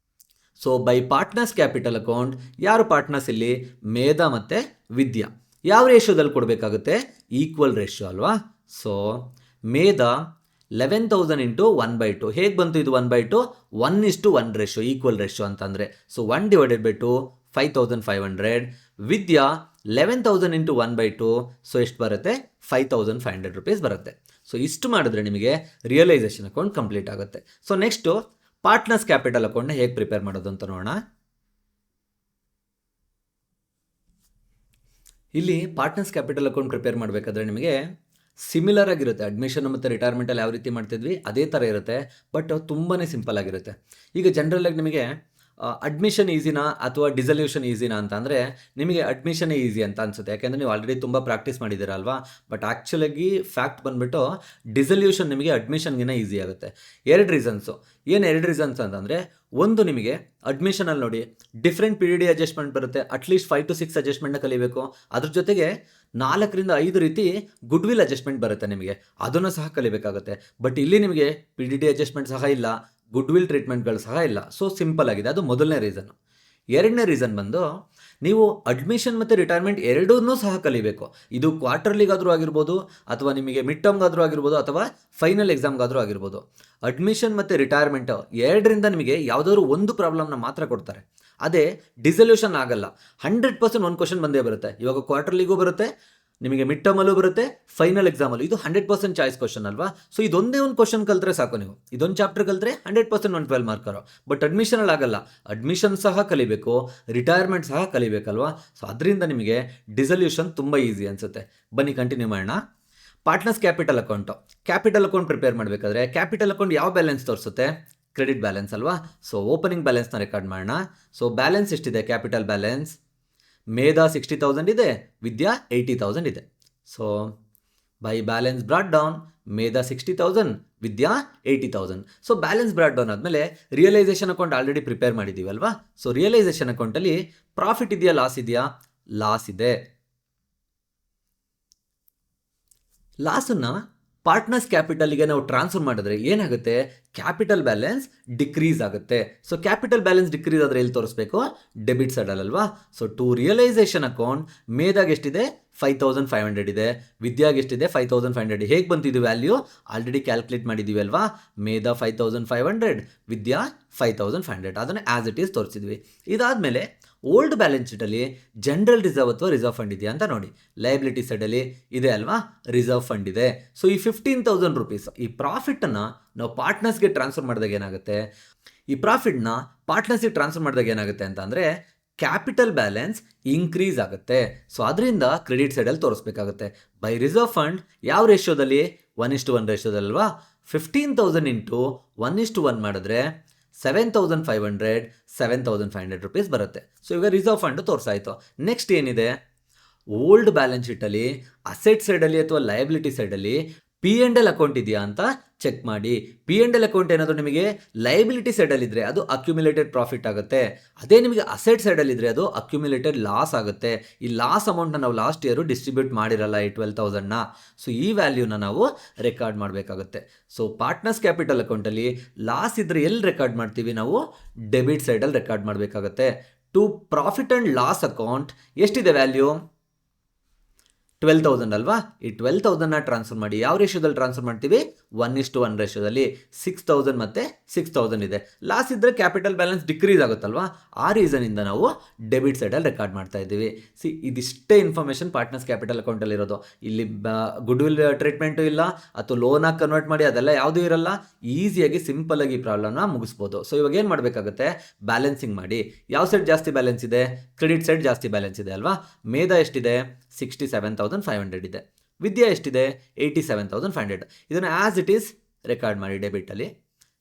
So by partners capital account, ಯಾರು ಪಾರ್ಟ್ನರ್ಸ್ ಇಲ್ಲಿ, ಮೇಧಾ ಮತ್ತು ವಿದ್ಯಾ. ಯಾವ ರೇಷಿಯೋದಲ್ಲಿ ಕೊಡಬೇಕಾಗುತ್ತೆ, ಈಕ್ವಲ್ ರೇಷಿಯೋ ಅಲ್ವಾ. ಸೊ ಮೇಧಾ 11,000 ಇಂಟು 1/2. ಹೇಗೆ ಬಂತು ಇದು 1/2, 1:1 ರೇಷಿಯೋ, ಈಕ್ವಲ್ ರೇಷಿಯೋ ಅಂತಂದರೆ. ಸೊ 1/2 5,500. ವಿದ್ಯಾ 11,000 ಇಂಟು 1/2, ಸೊ ಎಷ್ಟು ಬರುತ್ತೆ, 5,500 rupees ಬರುತ್ತೆ. ಸೊ ಇಷ್ಟು ಮಾಡಿದ್ರೆ ನಿಮಗೆ ರಿಯಲೈಸೇಷನ್ ಅಕೌಂಟ್ ಕಂಪ್ಲೀಟ್ ಆಗುತ್ತೆ. ಸೊ ನೆಕ್ಸ್ಟು ಪಾರ್ಟ್ನರ್ಸ್ ಕ್ಯಾಪಿಟಲ್ ಅಕೌಂಟ್ನ ಹೇಗೆ ಪ್ರಿಪೇರ್ ಮಾಡೋದು ಅಂತ ನೋಡೋಣ. ಇಲ್ಲಿ ಪಾರ್ಟ್ನರ್ಸ್ ಕ್ಯಾಪಿಟಲ್ ಅಕೌಂಟ್ ಪ್ರಿಪೇರ್ ಮಾಡಬೇಕಾದ್ರೆ ನಿಮಗೆ ಸಿಮಿಲರ್ ಆಗಿರುತ್ತೆ. ಅಡ್ಮಿಷನ್ ಮತ್ತು ರಿಟೈರ್ಮೆಂಟಲ್ಲಿ ಯಾವ ರೀತಿ ಮಾಡ್ತಿದ್ವಿ ಅದೇ ಥರ ಇರುತ್ತೆ, ಬಟ್ ತುಂಬಾ ಸಿಂಪಲ್ ಆಗಿರುತ್ತೆ. ಈಗ ಜನರಲಾಗಿ ನಿಮಗೆ ಅಡ್ಮಿಷನ್ ಈಸಿನಾ ಅಥವಾ ಡಿಸಲ್ಯೂಷನ್ ಈಸಿನಾ ಅಂತ ಅಂದರೆ ನಿಮಗೆ ಅಡ್ಮಿಷನ್ನೇ ಈಸಿ ಅಂತ ಅನಿಸುತ್ತೆ, ಯಾಕೆಂದರೆ ನೀವು ಆಲ್ರೆಡಿ ತುಂಬ ಪ್ರಾಕ್ಟೀಸ್ ಮಾಡಿದ್ದೀರಲ್ವಾ. ಬಟ್ ಆ್ಯಕ್ಚುಲಾಗಿ ಫ್ಯಾಕ್ಟ್ ಬಂದುಬಿಟ್ಟು ಡಿಸಲ್ಯೂಷನ್ ನಿಮಗೆ ಅಡ್ಮಿಷನ್ಗಿನ್ನ ಈಸಿ ಆಗುತ್ತೆ. 2 ರೀಸನ್ಸು. ಏನು 2 ರೀಸನ್ಸ್ ಅಂತಂದರೆ, ಒಂದು ನಿಮಗೆ ಅಡ್ಮಿಷನಲ್ಲಿ ನೋಡಿ ಡಿಫ್ರೆಂಟ್ ಪಿ ಡಿ ಅಡ್ಜಸ್ಟ್ಮೆಂಟ್ ಬರುತ್ತೆ. ಅಟ್ಲೀಸ್ಟ್ 5 to 6 ಅಡ್ಜಸ್ಟ್ಮೆಂಟ್ನ ಕಲಿಬೇಕು. ಅದ್ರ ಜೊತೆಗೆ 4 ರಿಂದ 5 ರೀತಿ ಗುಡ್ ವಿಲ್ ಅಡ್ಜಸ್ಟ್ಮೆಂಟ್ ಬರುತ್ತೆ ನಿಮಗೆ, ಅದನ್ನು ಸಹ ಕಲಿಬೇಕಾಗುತ್ತೆ. ಬಟ್ ಇಲ್ಲಿ ನಿಮಗೆ ಪಿ ಡಿ ಅಡ್ಜಸ್ಟ್ಮೆಂಟ್ ಸಹ ಇಲ್ಲ, ಗುಡ್ ವಿಲ್ ಟ್ರೀಟ್ಮೆಂಟ್ಗಳು ಸಹ ಇಲ್ಲ. ಸೊ ಸಿಂಪಲ್ ಆಗಿದೆ, ಅದು ಮೊದಲನೇ ರೀಸನ್ನು. 2ನೇ ರೀಸನ್ ಬಂದು ನೀವು ಅಡ್ಮಿಷನ್ ಮತ್ತು ರಿಟೈರ್ಮೆಂಟ್ ಎರಡನ್ನೂ ಸಹ ಕಲಿಬೇಕು. ಇದು ಕ್ವಾರ್ಟರ್ಲಿಗಾದರೂ ಆಗಿರ್ಬೋದು, ಅಥವಾ ನಿಮಗೆ ಮಿಡ್ ಟರ್ಮ್ಗಾದರೂ ಆಗಿರ್ಬೋದು, ಅಥವಾ ಫೈನಲ್ ಎಕ್ಸಾಮ್ಗಾದರೂ ಆಗಿರ್ಬೋದು. ಅಡ್ಮಿಷನ್ ಮತ್ತು ರಿಟೈರ್ಮೆಂಟ್ ಎರಡರಿಂದ ನಿಮಗೆ ಯಾವುದಾದ್ರು ಒಂದು ಪ್ರಾಬ್ಲಮ್ನ ಮಾತ್ರ ಕೊಡ್ತಾರೆ. ಅದೇ ಡಿಸಲ್ಯೂಷನ್ ಆಗಲ್ಲ, 100% ಒಂದು ಕ್ವಶನ್ ಬಂದೇ ಬರುತ್ತೆ. ಇವಾಗ ಕ್ವಾರ್ಟರ್ಲಿಗೂ ಬರುತ್ತೆ, ನಿಮಗೆ ಮಿಡ್ ಟರ್ಮಲ್ಲೂ ಬರುತ್ತೆ, ಫೈನಲ್ ಎಕ್ಸಾಮಲ್ಲೂ. ಇದು 100% ಚಾಯ್ಸ್ ಕ್ವಶನ್ ಅಲ್ವಾ. ಸೊ ಇದೊಂದೇ ಒಂದು ಕ್ವಶನ್ ಕಲ್ತ್ರೆ ಸಾಕು, ನೀವು ಇದೊಂದು ಚಾಪ್ಟರ್ ಕಲ್ತ್ರೆ 100% 12 ಮಾರ್ಕರು. ಬಟ್ ಅಡ್ಮಿಷನಲ್ಲಿ ಆಗಲ್ಲ, ಅಡ್ಮಿಷನ್ ಸಹ ಕಲಿಬೇಕು, ರಿಟೈರ್ಮೆಂಟ್ ಸಹ ಕಲಿಬೇಕಲ್ವಾ. ಸೊ ಅದರಿಂದ ನಿಮಗೆ ಡಿಸಲ್ಯೂಷನ್ ತುಂಬ ಈಸಿ ಅನಿಸುತ್ತೆ. ಬನ್ನಿ ಕಂಟಿನ್ಯೂ ಮಾಡೋಣ. ಪಾರ್ಟ್ನರ್ಸ್ ಕ್ಯಾಪಿಟಲ್ ಅಕೌಂಟ್ ಪ್ರಿಪೇರ್ ಮಾಡಬೇಕಾದ್ರೆ ಕ್ಯಾಪಿಟಲ್ ಅಕೌಂಟ್ ಯಾವ ಬ್ಯಾಲೆನ್ಸ್ ತೋರಿಸುತ್ತೆ, ಕ್ರೆಡಿಟ್ ಬ್ಯಾಲೆನ್ಸ್ ಅಲ್ವಾ. ಸೊ ಓಪನಿಂಗ್ ಬ್ಯಾಲೆನ್ಸ್ನ ರೆಕಾರ್ಡ್ ಮಾಡೋಣ. ಸೊ ಬ್ಯಾಲೆನ್ಸ್ ಎಷ್ಟಿದೆ, ಕ್ಯಾಪಿಟಲ್ ಬ್ಯಾಲೆನ್ಸ್ ಮೇಧಾ 60,000 ಇದೆ, ವಿದ್ಯಾ 80,000 ಇದೆ. So by balance brought down, Medha 60,000, Vidya 80,000. So balance brought down ಆದಮೇಲೆ ರಿಯಲೈಸೇಷನ್ ಅಕೌಂಟ್ ಆಲ್ರೆಡಿ ಪ್ರಿಪೇರ್ ಮಾಡಿದ್ದೀವಿ ಅಲ್ವಾ. ಸೊ ರಿಯಲೈಸೇಷನ್ ಅಕೌಂಟಲ್ಲಿ ಪ್ರಾಫಿಟ್ ಇದೆಯಾ, ಲಾಸ್ ಇದೆಯಾ, ಲಾಸ್ ಇದೆ. ಲಾಸನ್ನು ಪಾರ್ಟ್ನರ್ಸ್ ಕ್ಯಾಪಿಟಲ್ಗೆ ನಾವು ಟ್ರಾನ್ಸ್ಫರ್ ಮಾಡಿದ್ರೆ ಏನಾಗುತ್ತೆ, ಕ್ಯಾಪಿಟಲ್ ಬ್ಯಾಲೆನ್ಸ್ ಡಿಕ್ರೀಸ್ ಆಗುತ್ತೆ. ಸೊ ಕ್ಯಾಪಿಟಲ್ ಬ್ಯಾಲೆನ್ಸ್ ಡಿಕ್ರೀಸ್ ಆದರೆ ಎಲ್ಲಿ ತೋರಿಸ್ಬೇಕು, ಡೆಬಿಟ್ ಸೈಡಲ್ವಾ. ಸೊ ಟು ರಿಯಲೈಸೇಷನ್ ಅಕೌಂಟ್ ಮೇಧಾಗೆ ಎಷ್ಟಿದೆ, 5,500 ಇದೆ, ವಿದ್ಯಾಗೆ ಎಷ್ಟಿದೆ, 5,500. ಹೇಗೆ ಬಂತಿದ್ದು ವ್ಯಾಲ್ಯೂ, ಆಲ್ರೆಡಿ ಕ್ಯಾಲ್ಕುಲೇಟ್ ಮಾಡಿದ್ದೀವಿ ಅಲ್ವಾ. ಮೇಧಾ 5,500, ವಿದ್ಯಾ 5,500, ಅದನ್ನು ಆ್ಯಸ್ ಇಟ್ ಈಸ್ ತೋರಿಸಿದ್ವಿ. ಇದಾದಮೇಲೆ ಓಲ್ಡ್ ಬ್ಯಾಲೆನ್ಸ್ ಶೀಟಲ್ಲಿ ಜನರಲ್ ರಿಸರ್ವ್ ಅಥವಾ ರಿಸರ್ವ್ ಫಂಡ್ ಇದೆಯಾ ಅಂತ ನೋಡಿ. ಲಯಬಿಲಿಟಿ ಸೈಡಲ್ಲಿ ಇದೆ ಅಲ್ವಾ, ರಿಸರ್ವ್ ಫಂಡ್ ಇದೆ. ಸೊ ಈ 15,000 rupees ಈ ಪ್ರಾಫಿಟನ್ನು ನಾವು ಪಾರ್ಟ್ನರ್ಸ್ಗೆ ಟ್ರಾನ್ಸ್ಫರ್ ಮಾಡಿದಾಗ ಏನಾಗುತ್ತೆ, ಈ ಪ್ರಾಫಿಟ್ನ ಪಾರ್ಟ್ನರ್ಸ್ಗೆ ಟ್ರಾನ್ಸ್ಫರ್ ಮಾಡಿದಾಗ ಏನಾಗುತ್ತೆ ಅಂತ ಅಂದರೆ ಕ್ಯಾಪಿಟಲ್ ಬ್ಯಾಲೆನ್ಸ್ ಇನ್ಕ್ರೀಸ್ ಆಗುತ್ತೆ. ಸೊ ಅದರಿಂದ ಕ್ರೆಡಿಟ್ ಸೈಡಲ್ಲಿ ತೋರಿಸ್ಬೇಕಾಗುತ್ತೆ. ಬೈ ರಿಸರ್ವ್ ಫಂಡ್ ಯಾವ ರೇಷಿಯೋದಲ್ಲಿ, 1:1 ರೇಷಿಯೋದಲ್ವಾ. 15,000 ಇಂಟು 1:1 ಮಾಡಿದ್ರೆ 7,500, 7,500 rupees ಬರುತ್ತೆ. ಸೊ ಈಗ ರಿಸರ್ವ್ ಫಂಡ್ ತೋರಿಸಾಯಿತು. ನೆಕ್ಸ್ಟ್ ಏನಿದೆ, ಓಲ್ಡ್ ಬ್ಯಾಲೆನ್ಸ್ ಶೀಟಲ್ಲಿ ಅಸೆಟ್ ಸೈಡಲ್ಲಿ ಅಥವಾ ಲಯಬಿಲಿಟಿ ಸೈಡಲ್ಲಿ P&L ಅಕೌಂಟ್ ಇದೆಯಾ ಅಂತ ಚೆಕ್ ಮಾಡಿ. P&L ಅಕೌಂಟ್ ಏನಾದರೂ ನಿಮಗೆ ಲಯಬಿಲಿಟಿ ಸೈಡಲ್ಲಿದ್ದರೆ ಅದು ಅಕ್ಯುಮುಲೇಟೆಡ್ ಪ್ರಾಫಿಟ್ ಆಗುತ್ತೆ. ಅದೇ ನಿಮಗೆ ಅಸೆಟ್ ಸೈಡಲ್ಲಿದ್ದರೆ ಅದು ಅಕ್ಯುಮುಲೇಟೆಡ್ ಲಾಸ್ ಆಗುತ್ತೆ. ಈ ಲಾಸ್ ಅಮೌಂಟ್ನ ನಾವು ಲಾಸ್ಟ್ ಇಯರು ಡಿಸ್ಟ್ರಿಬ್ಯೂಟ್ ಮಾಡಿರಲ್ಲ, ಈ 12,000ನ. ಸೊ ಈ ವ್ಯಾಲ್ಯೂನ ನಾವು ರೆಕಾರ್ಡ್ ಮಾಡಬೇಕಾಗುತ್ತೆ. ಸೊ ಪಾರ್ಟ್ನರ್ಸ್ ಕ್ಯಾಪಿಟಲ್ ಅಕೌಂಟಲ್ಲಿ ಲಾಸ್ ಇದ್ದರೆ ಎಲ್ಲಿ ರೆಕಾರ್ಡ್ ಮಾಡ್ತೀವಿ ನಾವು, ಡೆಬಿಟ್ ಸೈಡಲ್ಲಿ ರೆಕಾರ್ಡ್ ಮಾಡಬೇಕಾಗುತ್ತೆ. To profit and loss account ಎಷ್ಟಿದೆ ವ್ಯಾಲ್ಯೂ, 12,000 ಅಲ್ವಾ. ಈ 12,000ನ ಟ್ರಾನ್ಸ್ಫರ್ ಮಾಡಿ. ಯಾವ ರೇಷಿಯೋದಲ್ಲಿ ಟ್ರಾನ್ಸ್ಫರ್ ಮಾಡ್ತೀವಿ, 1:1 ರೇಷಿಯೋದಲ್ಲಿ. 6,000 ಮತ್ತು 6,000 ಇದೆ. ಲಾಸ್ ಇದ್ದರೆ ಕ್ಯಾಪಿಟಲ್ ಬ್ಯಾಲೆನ್ಸ್ ಡಿಕ್ರೀಸ್ ಆಗುತ್ತಲ್ವಾ, ಆ ರೀಸನಿಂದ ನಾವು ಡೆಬಿಟ್ ಸೈಡಲ್ಲಿ ರೆಕಾರ್ಡ್ ಮಾಡ್ತಾ ಇದ್ದೀವಿ. ಇದಿಷ್ಟೇ ಇನ್ಫಾರ್ಮೇಷನ್ ಪಾರ್ಟ್ನರ್ಸ್ ಕ್ಯಾಪಿಟಲ್ ಅಕೌಂಟಲ್ಲಿರೋದು. ಇಲ್ಲಿ ಗುಡ್ ವಿಲ್ ಟ್ರೀಟ್ಮೆಂಟು ಇಲ್ಲ, ಅಥವಾ ಲೋನಾಗಿ ಕನ್ವರ್ಟ್ ಮಾಡಿ ಅದೆಲ್ಲ ಯಾವುದೂ ಇರಲ್ಲ. ಈಸಿಯಾಗಿ ಸಿಂಪಲಾಗಿ ಈ ಪ್ರಾಬ್ಲಮ್ನ ಮುಗಿಸ್ಬೋದು. ಸೊ ಇವಾಗ ಏನು ಮಾಡಬೇಕಾಗುತ್ತೆ, ಬ್ಯಾಲೆನ್ಸಿಂಗ್ ಮಾಡಿ. ಯಾವ ಸೈಡ್ ಜಾಸ್ತಿ ಬ್ಯಾಲೆನ್ಸ್ ಇದೆ, ಕ್ರೆಡಿಟ್ ಸೈಡ್ ಜಾಸ್ತಿ ಬ್ಯಾಲೆನ್ಸ್ ಇದೆ ಅಲ್ವಾ. ಮೇಧಾ ಎಷ್ಟಿದೆ, 67,500 ಇದೆ. ವಿದ್ಯಾ ಎಷ್ಟಿದೆ, 87,500. ಇದನ್ನು ಆ್ಯಸ್ ಇಟ್ ಈಸ್ ರೆಕಾರ್ಡ್ ಮಾಡಿ ಡೆಬಿಟಲ್ಲಿ.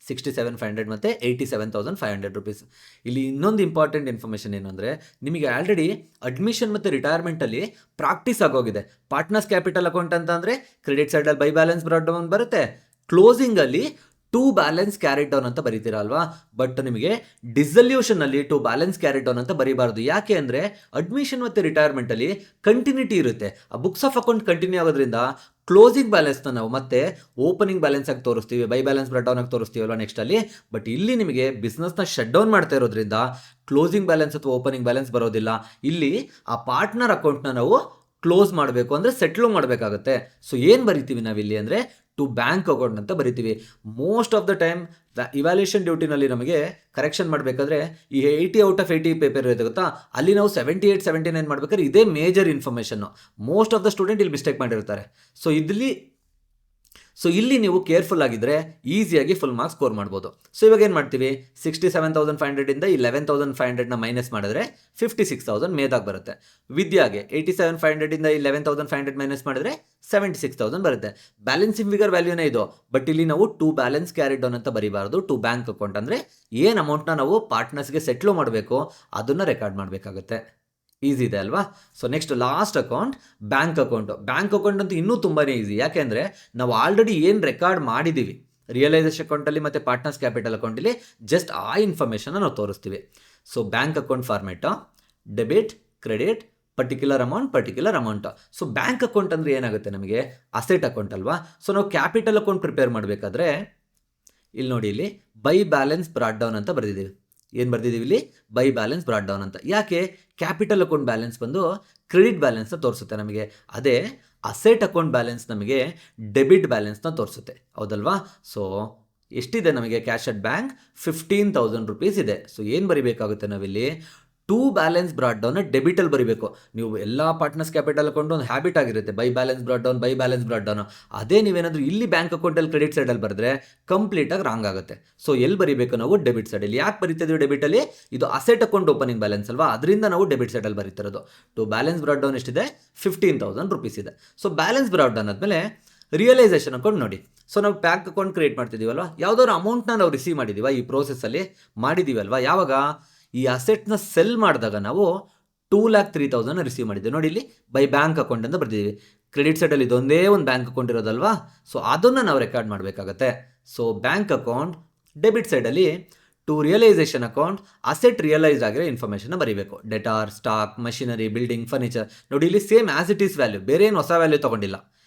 67,500 ಮತ್ತು 87,500 rupees. ಇಲ್ಲಿ ಇನ್ನೊಂದು ಇಂಪಾರ್ಟೆಂಟ್ ಇನ್ಫಾರ್ಮೇಷನ್ ಏನು ಅಂದರೆ, ನಿಮಗೆ ಆಲ್ರೆಡಿ ಅಡ್ಮಿಷನ್ ಮತ್ತು ರಿಟೈರ್ಮೆಂಟಲ್ಲಿ ಪ್ರಾಕ್ಟೀಸ್ ಆಗೋಗಿದೆ. ಪಾರ್ಟ್ನರ್ಸ್ ಕ್ಯಾಪಿಟಲ್ ಅಕೌಂಟ್ ಅಂತ ಅಂದರೆ ಕ್ರೆಡಿಟ್ ಸೈಡಲ್ಲಿ ಬೈ ಬ್ಯಾಲೆನ್ಸ್ ಬ್ರಾಟ್ ಡೌನ್ ಬರುತ್ತೆ, ಕ್ಲೋಸಿಂಗಲ್ಲಿ ಟು ಬ್ಯಾಲೆನ್ಸ್ ಕ್ಯಾರಿಡ್ ಡೌನ್ ಅಂತ ಬರೀತೀರಾ ಅಲ್ವಾ, ಬಟ್ ನಿಮಗೆ ಡಿಸಲ್ಯೂಷನಲ್ಲಿ ಟು ಬ್ಯಾಲೆನ್ಸ್ ಕ್ಯಾರಿಡ್ ಡೌನ್ ಅಂತ ಬರೀಬಾರ್ದು. ಯಾಕೆ ಅಂದರೆ ಅಡ್ಮಿಷನ್ ಮತ್ತು ರಿಟೈರ್ಮೆಂಟಲ್ಲಿ ಕಂಟಿನ್ಯೂಟಿ ಇರುತ್ತೆ. ಆ ಬುಕ್ಸ್ ಆಫ್ ಅಕೌಂಟ್ ಕಂಟಿನ್ಯೂ ಆಗೋದ್ರಿಂದ ಕ್ಲೋಸಿಂಗ್ ಬ್ಯಾಲೆನ್ಸ್ನ ನಾವು ಮತ್ತೆ ಓಪನಿಂಗ್ ಬ್ಯಾಲೆನ್ಸ್ ಆಗಿ ತೋರಿಸ್ತೀವಿ, ಬೈ ಬ್ಯಾಲೆನ್ಸ್ ಬ್ರೇಕ್ ಡೌನ್ ಆಗಿ ತೋರಿಸ್ತೀವಲ್ವ ನೆಕ್ಸ್ಟಲ್ಲಿ. ಬಟ್ ಇಲ್ಲಿ ನಿಮಗೆ ಬಿಸ್ನೆಸ್ನ ಶಟ್ ಡೌನ್ ಮಾಡ್ತಾ ಇರೋದ್ರಿಂದ ಕ್ಲೋಸಿಂಗ್ ಬ್ಯಾಲೆನ್ಸ್ ಅಥವಾ ಓಪನಿಂಗ್ ಬ್ಯಾಲೆನ್ಸ್ ಬರೋದಿಲ್ಲ. ಇಲ್ಲಿ ಆ ಪಾರ್ಟ್ನರ್ ಅಕೌಂಟ್ನ ನಾವು ಕ್ಲೋಸ್ ಮಾಡಬೇಕು ಅಂದರೆ ಸೆಟ್ಲ್ ಮಾಡಬೇಕಾಗುತ್ತೆ. ಸೊ ಏನು ಬರಿತೀವಿ ನಾವಿಲ್ಲಿ ಅಂದರೆ ಟು ಬ್ಯಾಂಕ್ ಅಕೌಂಟ್ ಅಂತ ಬರಿತೀವಿ. Most of the time evaluation ಡ್ಯೂಟಿನಲ್ಲಿ ನಮಗೆ ಕರೆಕ್ಷನ್ ಮಾಡಬೇಕಾದ್ರೆ ಈ 80 ಔಟ್ ಆಫ್ 80 ಪೇಪರ್ ಇರುತ್ತೆ ಗೊತ್ತಾ, ಅಲ್ಲಿ ನಾವು 78, 79 ಮಾಡಬೇಕಾದ್ರೆ ಇದೇ major information. Most of the student ಇಲ್ಲಿ ಮಿಸ್ಟೇಕ್ ಮಾಡಿರ್ತಾರೆ. ಸೊ ಇಲ್ಲಿ ನೀವು ಕೇರ್ಫುಲ್ ಆಗಿದ್ದರೆ ಈಸಿಯಾಗಿ ಫುಲ್ ಮಾರ್ಕ್ಸ್ ಸ್ಕೋರ್ ಮಾಡ್ಬೋದು. ಸೊ ಇವಾಗ ಏನು ಮಾಡ್ತೀವಿ, 67,500 11,500ನ ಮೈನಸ್ ಮಾಡಿದ್ರೆ 56,000 ಮೇದಾಗಿ ಬರುತ್ತೆ. ವಿದ್ಯಾಗೆ 87,500 11,500 ಮೈನಸ್ ಮಾಡಿದ್ರೆ 76,000 ಬರುತ್ತೆ. ಬ್ಯಾಲೆನ್ಸಿಂಗ್ ಫಿಗರ್ ವ್ಯಾಲ್ಯೂನೇ ಇದು, ಬಟ್ ಇಲ್ಲಿ ನಾವು ಟು ಬ್ಯಾಲೆನ್ಸ್ ಕ್ಯಾರಿಡ್ ಡೌನ್ ಅಂತ ಬರೀಬಾರ್ದು. ಟು ಬ್ಯಾಂಕ್ ಅಕೌಂಟ್ ಅಂದರೆ ಏನು ಅಮೌಂಟ್ನ ನಾವು ಪಾರ್ಟ್ನರ್ಸ್ಗೆ ಸೆಟ್ಲು ಮಾಡಬೇಕು ಅದನ್ನು ರೆಕಾರ್ಡ್ ಮಾಡಬೇಕಾಗುತ್ತೆ. ಈಸಿ ಇದೆ ಅಲ್ವಾ. So next last account bank account. Bank account ಅಂತೂ ಇನ್ನೂ ತುಂಬಾ ಈಸಿ, ಯಾಕೆಂದರೆ ನಾವು ಆಲ್ರೆಡಿ ಏನು ರೆಕಾರ್ಡ್ ಮಾಡಿದ್ದೀವಿ ರಿಯಲೈಸೇಷನ್ ಅಕೌಂಟಲ್ಲಿ ಮತ್ತು ಪಾರ್ಟ್ನರ್ಸ್ ಕ್ಯಾಪಿಟಲ್ ಅಕೌಂಟಲ್ಲಿ, ಜಸ್ಟ್ ಆ ಇನ್ಫಾರ್ಮೇಷನ್ನ ನಾವು ತೋರಿಸ್ತೀವಿ. So bank account format debit, credit, particular amount. So bank account ಅಂದರೆ ಏನಾಗುತ್ತೆ, ನಮಗೆ ಅಸೆಟ್ ಅಕೌಂಟ್ ಅಲ್ವಾ. ಸೊ ನಾವು ಕ್ಯಾಪಿಟಲ್ ಅಕೌಂಟ್ ಪ್ರಿಪೇರ್ ಮಾಡಬೇಕಾದ್ರೆ ಇಲ್ಲಿ ನೋಡಿ, ಇಲ್ಲಿ ಬೈ ಬ್ಯಾಲೆನ್ಸ್ ಬ್ರಾಟ್ ಡೌನ್ ಅಂತ ಬರೆದಿದ್ದೀವಿ. ಏನು ಬರ್ದಿದ್ದೀವಿ ಇಲ್ಲಿ, ಬೈ ಬ್ಯಾಲೆನ್ಸ್ ಬ್ರಾಟ್ ಡೌನ್ ಅಂತ. ಯಾಕೆ, ಕ್ಯಾಪಿಟಲ್ ಅಕೌಂಟ್ ಬ್ಯಾಲೆನ್ಸ್ ಬಂದು ಕ್ರೆಡಿಟ್ ಬ್ಯಾಲೆನ್ಸ್ನ ತೋರಿಸುತ್ತೆ ನಮಗೆ, ಅದೇ ಅಸೆಟ್ ಅಕೌಂಟ್ ಬ್ಯಾಲೆನ್ಸ್ ನಮಗೆ ಡೆಬಿಟ್ ಬ್ಯಾಲೆನ್ಸ್ನ ತೋರಿಸುತ್ತೆ, ಹೌದಲ್ವಾ. ಸೊ ಎಷ್ಟಿದೆ ನಮಗೆ ಕ್ಯಾಶ್ ಅಟ್ ಬ್ಯಾಂಕ್, 15,000 ರೂಪೀಸ್ ಇದೆ. ಸೊ ಏನು ಬರಿಬೇಕಾಗುತ್ತೆ ನಾವಿಲ್ಲಿ, ಟು ಬ್ಯಾಲೆನ್ಸ್ ಬ್ರಾಟ್ ಡೌನ್ ಡೆಬಿಟಲ್ಲಿ ಬರೀಬೇಕು. ನೀವು ಎಲ್ಲ ಪಾರ್ಟ್ನರ್ಸ್ ಕ್ಯಾಪಿಟಲ್ ಅಕೌಂಟ್ ಒಂದು ಹ್ಯಾಬಿಟ್ ಆಗಿರುತ್ತೆ, ಬೈ ಬ್ಯಾಲೆನ್ಸ್ ಬ್ರಾಟ್ ಡೌನ್. ಅದೇ ನೀವೇನಾದರೂ ಇಲ್ಲಿ ಬ್ಯಾಂಕ್ ಅಕೌಂಟಲ್ಲಿ ಕ್ರೆಡಿಟ್ ಸೈಡಲ್ಲಿ ಬರೆದ್ರೆ ಕಂಪ್ಲೀಟಾಗಿ ರಾಂಗ್ ಆಗುತ್ತೆ. ಸೊ ಎಲ್ಲಿ ಬರೀಬೇಕು ನಾವು, ಡೆಬಿಟ್ ಸೈಡಲ್ಲಿ. ಯಾಕೆ ಬರೀತಿದ್ವಿ ಡೆಬಿಟಲ್ಲಿ, ಇದು ಅಸೆಟ್ ಅಕೌಂಟ್ ಓಪನಿಂಗ್ ಬ್ಯಾಲೆನ್ಸ್ ಅಲ್ವಾ, ಅದರಿಂದ ನಾವು ಡೆಬಿಟ್ ಸೈಡಲ್ಲಿ ಬರೀತಿರೋದು. ಟು ಬ್ಯಾಲೆನ್ಸ್ ಬ್ರಾಟ್ ಡೌನ್ ಎಷ್ಟಿದೆ, 15,000 ರೂಪೀಸ್ ಇದೆ. ಸೊ ಬ್ಯಾಲೆನ್ಸ್ ಬ್ರಾಟ್ ಡೌನ್ ಆದಮೇಲೆ ರಿಯಲೈಸೇಷನ್ ಅಕೌಂಟ್ ನೋಡಿ. ಸೊ ನಾವು ಬ್ಯಾಂಕ್ ಅಕೌಂಟ್ ಕ್ರಿಯೇಟ್ ಮಾಡ್ತಿದ್ದೀವಲ್ವ, ಯಾವುದಾದ್ರು ಅಮೌಂಟ್ನ ನಾವು ರಿಸೀವ್ ಮಾಡಿದ್ದೀವ ಈ ಪ್ರೋಸೆಸ್ಸಲ್ಲಿ, ಮಾಡಿದ್ದೀವಲ್ವ. ಯಾವಾಗ, ಈ ಅಸೆಟ್ನ ಸೆಲ್ ಮಾಡಿದಾಗ ನಾವು 2,03,000 ರಿಸೀವ್ ಮಾಡಿದ್ದೀವಿ. ನೋಡಿ ಇಲ್ಲಿ ಬೈ ಬ್ಯಾಂಕ್ ಅಕೌಂಟ್ ಅಂತ ಬರ್ತಿದ್ದೀವಿ. ಕ್ರೆಡಿಟ್ ಸೈಡಲ್ಲಿ ಇದೊಂದೇ ಒಂದು ಬ್ಯಾಂಕ್ ಅಕೌಂಟ್ ಇರೋದಲ್ವಾ, ಸೊ ಅದನ್ನು ನಾವು ರೆಕಾರ್ಡ್ ಮಾಡಬೇಕಾಗತ್ತೆ. ಸೊ ಬ್ಯಾಂಕ್ ಅಕೌಂಟ್, ಡೆಬಿಟ್ ಸೈಡಲ್ಲಿ to realisation account asset realise ಆಗಿರೋ ಇನ್ಫಾರ್ಮೇಷನ್ನ ಬರೀಬೇಕು. Debtor, stock, machinery, building, furniture. ನೋಡಿ ಇಲ್ಲಿ same as it is value, ಬೇರೆ ಏನು ಹೊಸ ವ್ಯಾಲ್ಯೂ ತೊಗೊಂಡಿಲ್ಲ.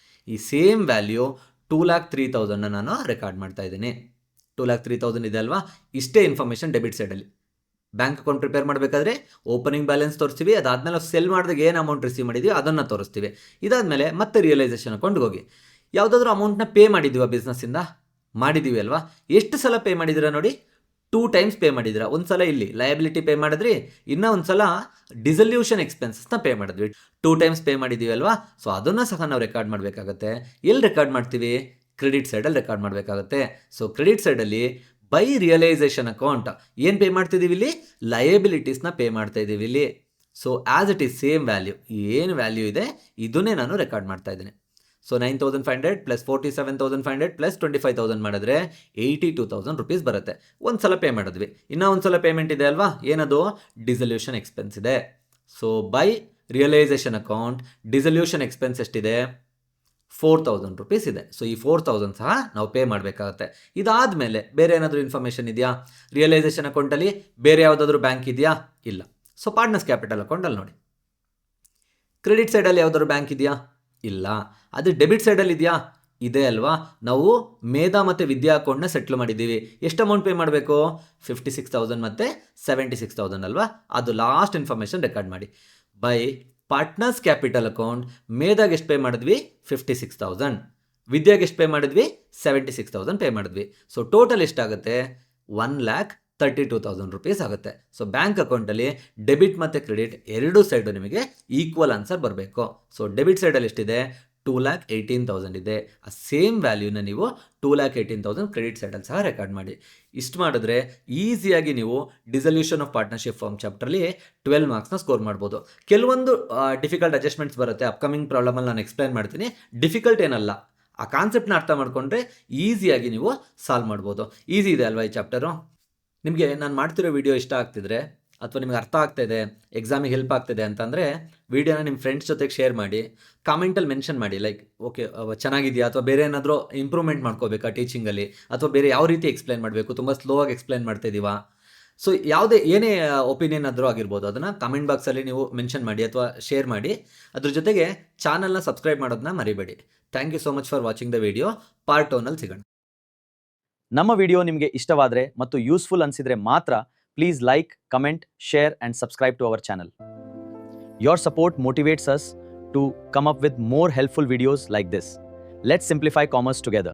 ಈ ಸೇಮ್ ವ್ಯಾಲ್ಯೂ 2,03,000 ನಾನು ರೆಕಾರ್ಡ್ ಮಾಡ್ತಾ ಇದ್ದೀನಿ. 2,03,000 ಇದೆ ಅಲ್ವಾ, ಇಷ್ಟೇ ಇನ್ಫಾರ್ಮೇಷನ್ ಡೆಬಿಟ್ ಸೈಡಲ್ಲಿ. ಬ್ಯಾಂಕ್ ಅಕೌಂಟ್ ಪ್ರಿಪೇರ್ ಮಾಡಬೇಕಾದ್ರೆ ಓಪನಿಂಗ್ ಬ್ಯಾಲೆನ್ಸ್ ತೋರಿಸ್ತೀವಿ, ಅದಾದಮೇಲೆ ನಾವು ಸೆಲ್ ಮಾಡಿದಾಗ ಏನು ಅಮೌಂಟ್ ರಿಸೀವ್ ಮಾಡಿದ್ದೀವಿ ಅದನ್ನು ತೋರಿಸ್ತೀವಿ. ಇದಾದಮೇಲೆ ಮತ್ತೆ ರಿಯಲೈಸೇಷನ್ ಅಕೌಂಟ್ಗೆ ಹೋಗಿ ಯಾವುದಾದ್ರೂ ಅಮೌಂಟ್ನ ಪೇ ಮಾಡಿದ್ದೀವ ಬಿಸ್ನೆಸ್ಸಿಂದ, ಮಾಡಿದ್ದೀವಿ ಅಲ್ವಾ. ಎಷ್ಟು ಸಲ ಪೇ ಮಾಡಿದ್ದೀರಾ ನೋಡಿ, 2 ಟೈಮ್ಸ್ ಪೇ ಮಾಡಿದ್ದೀರಾ. ಒಂದು ಸಲ ಇಲ್ಲಿ ಲಯಬಿಲಿಟಿ ಪೇ ಮಾಡಿದ್ರಿ, ಇನ್ನೂ ಒಂದು ಸಲ ಡಿಸಲ್ಯೂಷನ್ ಎಕ್ಸ್ಪೆನ್ಸಸ್ನ ಪೇ ಮಾಡಿದ್ವಿ. 2 ಟೈಮ್ಸ್ ಪೇ ಮಾಡಿದ್ದೀವಿ ಅಲ್ವಾ. ಸೊ ಅದನ್ನು ಸಹ ನಾವು ರೆಕಾರ್ಡ್ ಮಾಡಬೇಕಾಗತ್ತೆ. ಎಲ್ಲಿ ರೆಕಾರ್ಡ್ ಮಾಡ್ತೀವಿ, ಕ್ರೆಡಿಟ್ ಸೈಡಲ್ಲಿ ರೆಕಾರ್ಡ್ ಮಾಡಬೇಕಾಗತ್ತೆ. ಸೊ ಕ್ರೆಡಿಟ್ ಸೈಡಲ್ಲಿ ಬೈ ರಿಯಲೈಸೇಷನ್ ಅಕೌಂಟ್ ಏನು ಪೇ ಮಾಡ್ತಿದ್ದೀವಿ ಇಲ್ಲಿ, ಲಯಬಿಲಿಟೀಸ್ನ ಪೇ ಮಾಡ್ತಾ ಇದ್ದೀವಿ ಇಲ್ಲಿ. So as it is same value, ಏನು ವ್ಯಾಲ್ಯೂ ಇದೆ ಇದನ್ನೇ ನಾನು ರೆಕಾರ್ಡ್ ಮಾಡ್ತಾ ಇದ್ದೀನಿ. ಸೊ 9,500 ಪ್ಲಸ್ 47,500 ಪ್ಲಸ್ 25,000 ಮಾಡಿದ್ರೆ 82,000 ರೂಪೀಸ್ ಬರುತ್ತೆ. ಒಂದು ಸಲ ಪೇ ಮಾಡಿದ್ವಿ, ಇನ್ನೂ ಒಂದು ಸಲ ಪೇಮೆಂಟ್ ಇದೆ ಅಲ್ವಾ, ಏನದು ಡಿಸಲ್ಯೂಷನ್ ಎಕ್ಸ್ಪೆನ್ಸ್ ಇದೆ. So by realisation account dissolution expense ಎಷ್ಟಿದೆ, 4,000 ರೂಪೀಸ್ ಇದೆ. ಸೊ ಈ 4,000 ಸಹ ನಾವು ಪೇ ಮಾಡಬೇಕಾಗತ್ತೆ. ಇದಾದಮೇಲೆ ಬೇರೆ ಏನಾದರೂ ಇನ್ಫಾರ್ಮೇಷನ್ ಇದೆಯಾ, ರಿಯಲೈಸೇಷನ್ ಅಕೌಂಟಲ್ಲಿ ಬೇರೆ ಯಾವುದಾದ್ರೂ ಬ್ಯಾಂಕ್ ಇದೆಯಾ, ಇಲ್ಲ. ಸೊ ಪಾರ್ಟ್ನರ್ಸ್ ಕ್ಯಾಪಿಟಲ್ ಅಕೌಂಟಲ್ಲಿ ನೋಡಿ, ಕ್ರೆಡಿಟ್ ಸೈಡಲ್ಲಿ ಯಾವುದಾದ್ರು ಬ್ಯಾಂಕ್ ಇದೆಯಾ, ಇಲ್ಲ. ಅದು ಡೆಬಿಟ್ ಸೈಡಲ್ಲಿ ಇದೆಯಾ, ಇದೆ ಅಲ್ವಾ. ನಾವು ಮೇಧಾ ಮತ್ತು ವಿದ್ಯಾ ಅಕೌಂಟ್ನ ಸೆಟ್ಲ್ ಮಾಡಿದ್ದೀವಿ. ಎಷ್ಟು ಅಮೌಂಟ್ ಪೇ ಮಾಡಬೇಕು, 56,000 ಮತ್ತು 76,000 ಅಲ್ವಾ. ಅದು ಲಾಸ್ಟ್ ಇನ್ಫಾರ್ಮೇಷನ್ ರೆಕಾರ್ಡ್ ಮಾಡಿ. ಬೈ ಪಾರ್ಟ್ನರ್ಸ್ ಕ್ಯಾಪಿಟಲ್ ಅಕೌಂಟ್ ಮೇಧಾಗೆ ಎಷ್ಟು ಪೇ ಮಾಡಿದ್ವಿ, 56,000. ವಿದ್ಯಾಗೆ ಎಷ್ಟು ಪೇ ಮಾಡಿದ್ವಿ, 76,000 ಪೇ ಮಾಡಿದ್ವಿ. ಸೊ ಟೋಟಲ್ ಎಷ್ಟಾಗುತ್ತೆ, 1,32,000 ರೂಪೀಸ್ ಆಗುತ್ತೆ. ಸೊ ಬ್ಯಾಂಕ್ ಅಕೌಂಟಲ್ಲಿ ಡೆಬಿಟ್ ಮತ್ತು ಕ್ರೆಡಿಟ್ ಎರಡೂ ಸೈಡು ನಿಮಗೆ ಈಕ್ವಲ್ ಆನ್ಸರ್ ಬರಬೇಕು. ಸೊ ಡೆಬಿಟ್ ಸೈಡಲ್ಲಿ ಎಷ್ಟಿದೆ, 2,18,000 ಇದೆ. ಆ ಸೇಮ್ ವ್ಯಾಲ್ಯೂನ ನೀವು 2,18,000 ಕ್ರೆಡಿಟ್ ಸೈಡಲ್ಲಿ ಸಹ ರೆಕಾರ್ಡ್ ಮಾಡಿ. ಇಷ್ಟು ಮಾಡಿದ್ರೆ ಈಸಿಯಾಗಿ ನೀವು ಡಿಸಲ್ಯೂಷನ್ ಆಫ್ ಪಾರ್ಟ್ನರ್ಶಿಪ್ ಫಾರ್ಮ್ ಚಾಪ್ಟರ್ಲಿ 12 ಮಾರ್ಕ್ಸ್ನ ಸ್ಕೋರ್ ಮಾಡ್ಬೋದು. ಕೆಲವೊಂದು ಡಿಫಿಕಲ್ಟ್ ಅಡ್ಜಸ್ಟ್ಮೆಂಟ್ಸ್ ಬರುತ್ತೆ, ಅಪ್ಕಮಿಂಗ್ ಪ್ರಾಬ್ಲಮಲ್ಲಿ ನಾನು ಎಕ್ಸ್ಪ್ಲೈನ್ ಮಾಡ್ತೀನಿ. ಡಿಫಿಕಲ್ಟ್ ಏನಲ್ಲ, ಆ ಕಾನ್ಸೆಪ್ಟ್ನ ಅರ್ಥ ಮಾಡಿಕೊಂಡ್ರೆ ಈಸಿಯಾಗಿ ನೀವು ಸಾಲ್ವ್ ಮಾಡ್ಬೋದು. ಈಸಿ ಇದೆ ಅಲ್ವಾ ಈ ಚಾಪ್ಟರು. ನಿಮಗೆ ನಾನು ಮಾಡ್ತಿರೋ ವಿಡಿಯೋ ಇಷ್ಟ ಆಗ್ತಿದ್ರೆ ಅಥವಾ ನಿಮಗೆ ಅರ್ಥ ಆಗ್ತಾ ಇದೆ, ಎಕ್ಸಾಮಿಗೆ ಹೆಲ್ಪ್ ಆಗ್ತಿದೆ ಅಂತಂದರೆ ವಿಡಿಯೋನ ನಿಮ್ಮ ಫ್ರೆಂಡ್ಸ್ ಜೊತೆಗೆ ಶೇರ್ ಮಾಡಿ, ಕಾಮೆಂಟಲ್ಲಿ ಮೆನ್ಷನ್ ಮಾಡಿ, ಲೈಕ್ ಓಕೆ ಚೆನ್ನಾಗಿದೆಯಾ, ಅಥವಾ ಬೇರೆ ಏನಾದರೂ ಇಂಪ್ರೂವ್ಮೆಂಟ್ ಮಾಡ್ಕೋಬೇಕಾ ಟೀಚಿಂಗಲ್ಲಿ, ಅಥವಾ ಬೇರೆ ಯಾವ ರೀತಿ ಎಕ್ಸ್ಪ್ಲೈನ್ ಮಾಡಬೇಕು, ತುಂಬ ಸ್ಲೋ ಆಗಿ ಎಕ್ಸ್ಪ್ಲೈನ್ ಮಾಡ್ತಿದ್ದೀವಾ. ಸೊ ಏನೇ ಒಪಿನಿಯನ್ ಆದರೂ ಆಗಿರ್ಬೋದು, ಅದನ್ನು ಕಾಮೆಂಟ್ ಬಾಕ್ಸಲ್ಲಿ ನೀವು ಮೆನ್ಷನ್ ಮಾಡಿ ಅಥವಾ ಶೇರ್ ಮಾಡಿ. ಅದ್ರ ಜೊತೆಗೆ ಚಾನಲ್ನ ಸಬ್ಸ್ಕ್ರೈಬ್ ಮಾಡೋದನ್ನ ಮರಿಬೇಡಿ. Thank you so much for watching the video. Part 2ನಲ್ಲಿ ಸಿಗೋಣ.
ನಮ್ಮ ವಿಡಿಯೋ ನಿಮಗೆ ಇಷ್ಟವಾದರೆ ಮತ್ತು ಯೂಸ್ಫುಲ್ ಅನಿಸಿದರೆ ಮಾತ್ರ please like, comment, share and subscribe to our channel. Your support motivates us to come up with more helpful videos like this. Let's simplify commerce together.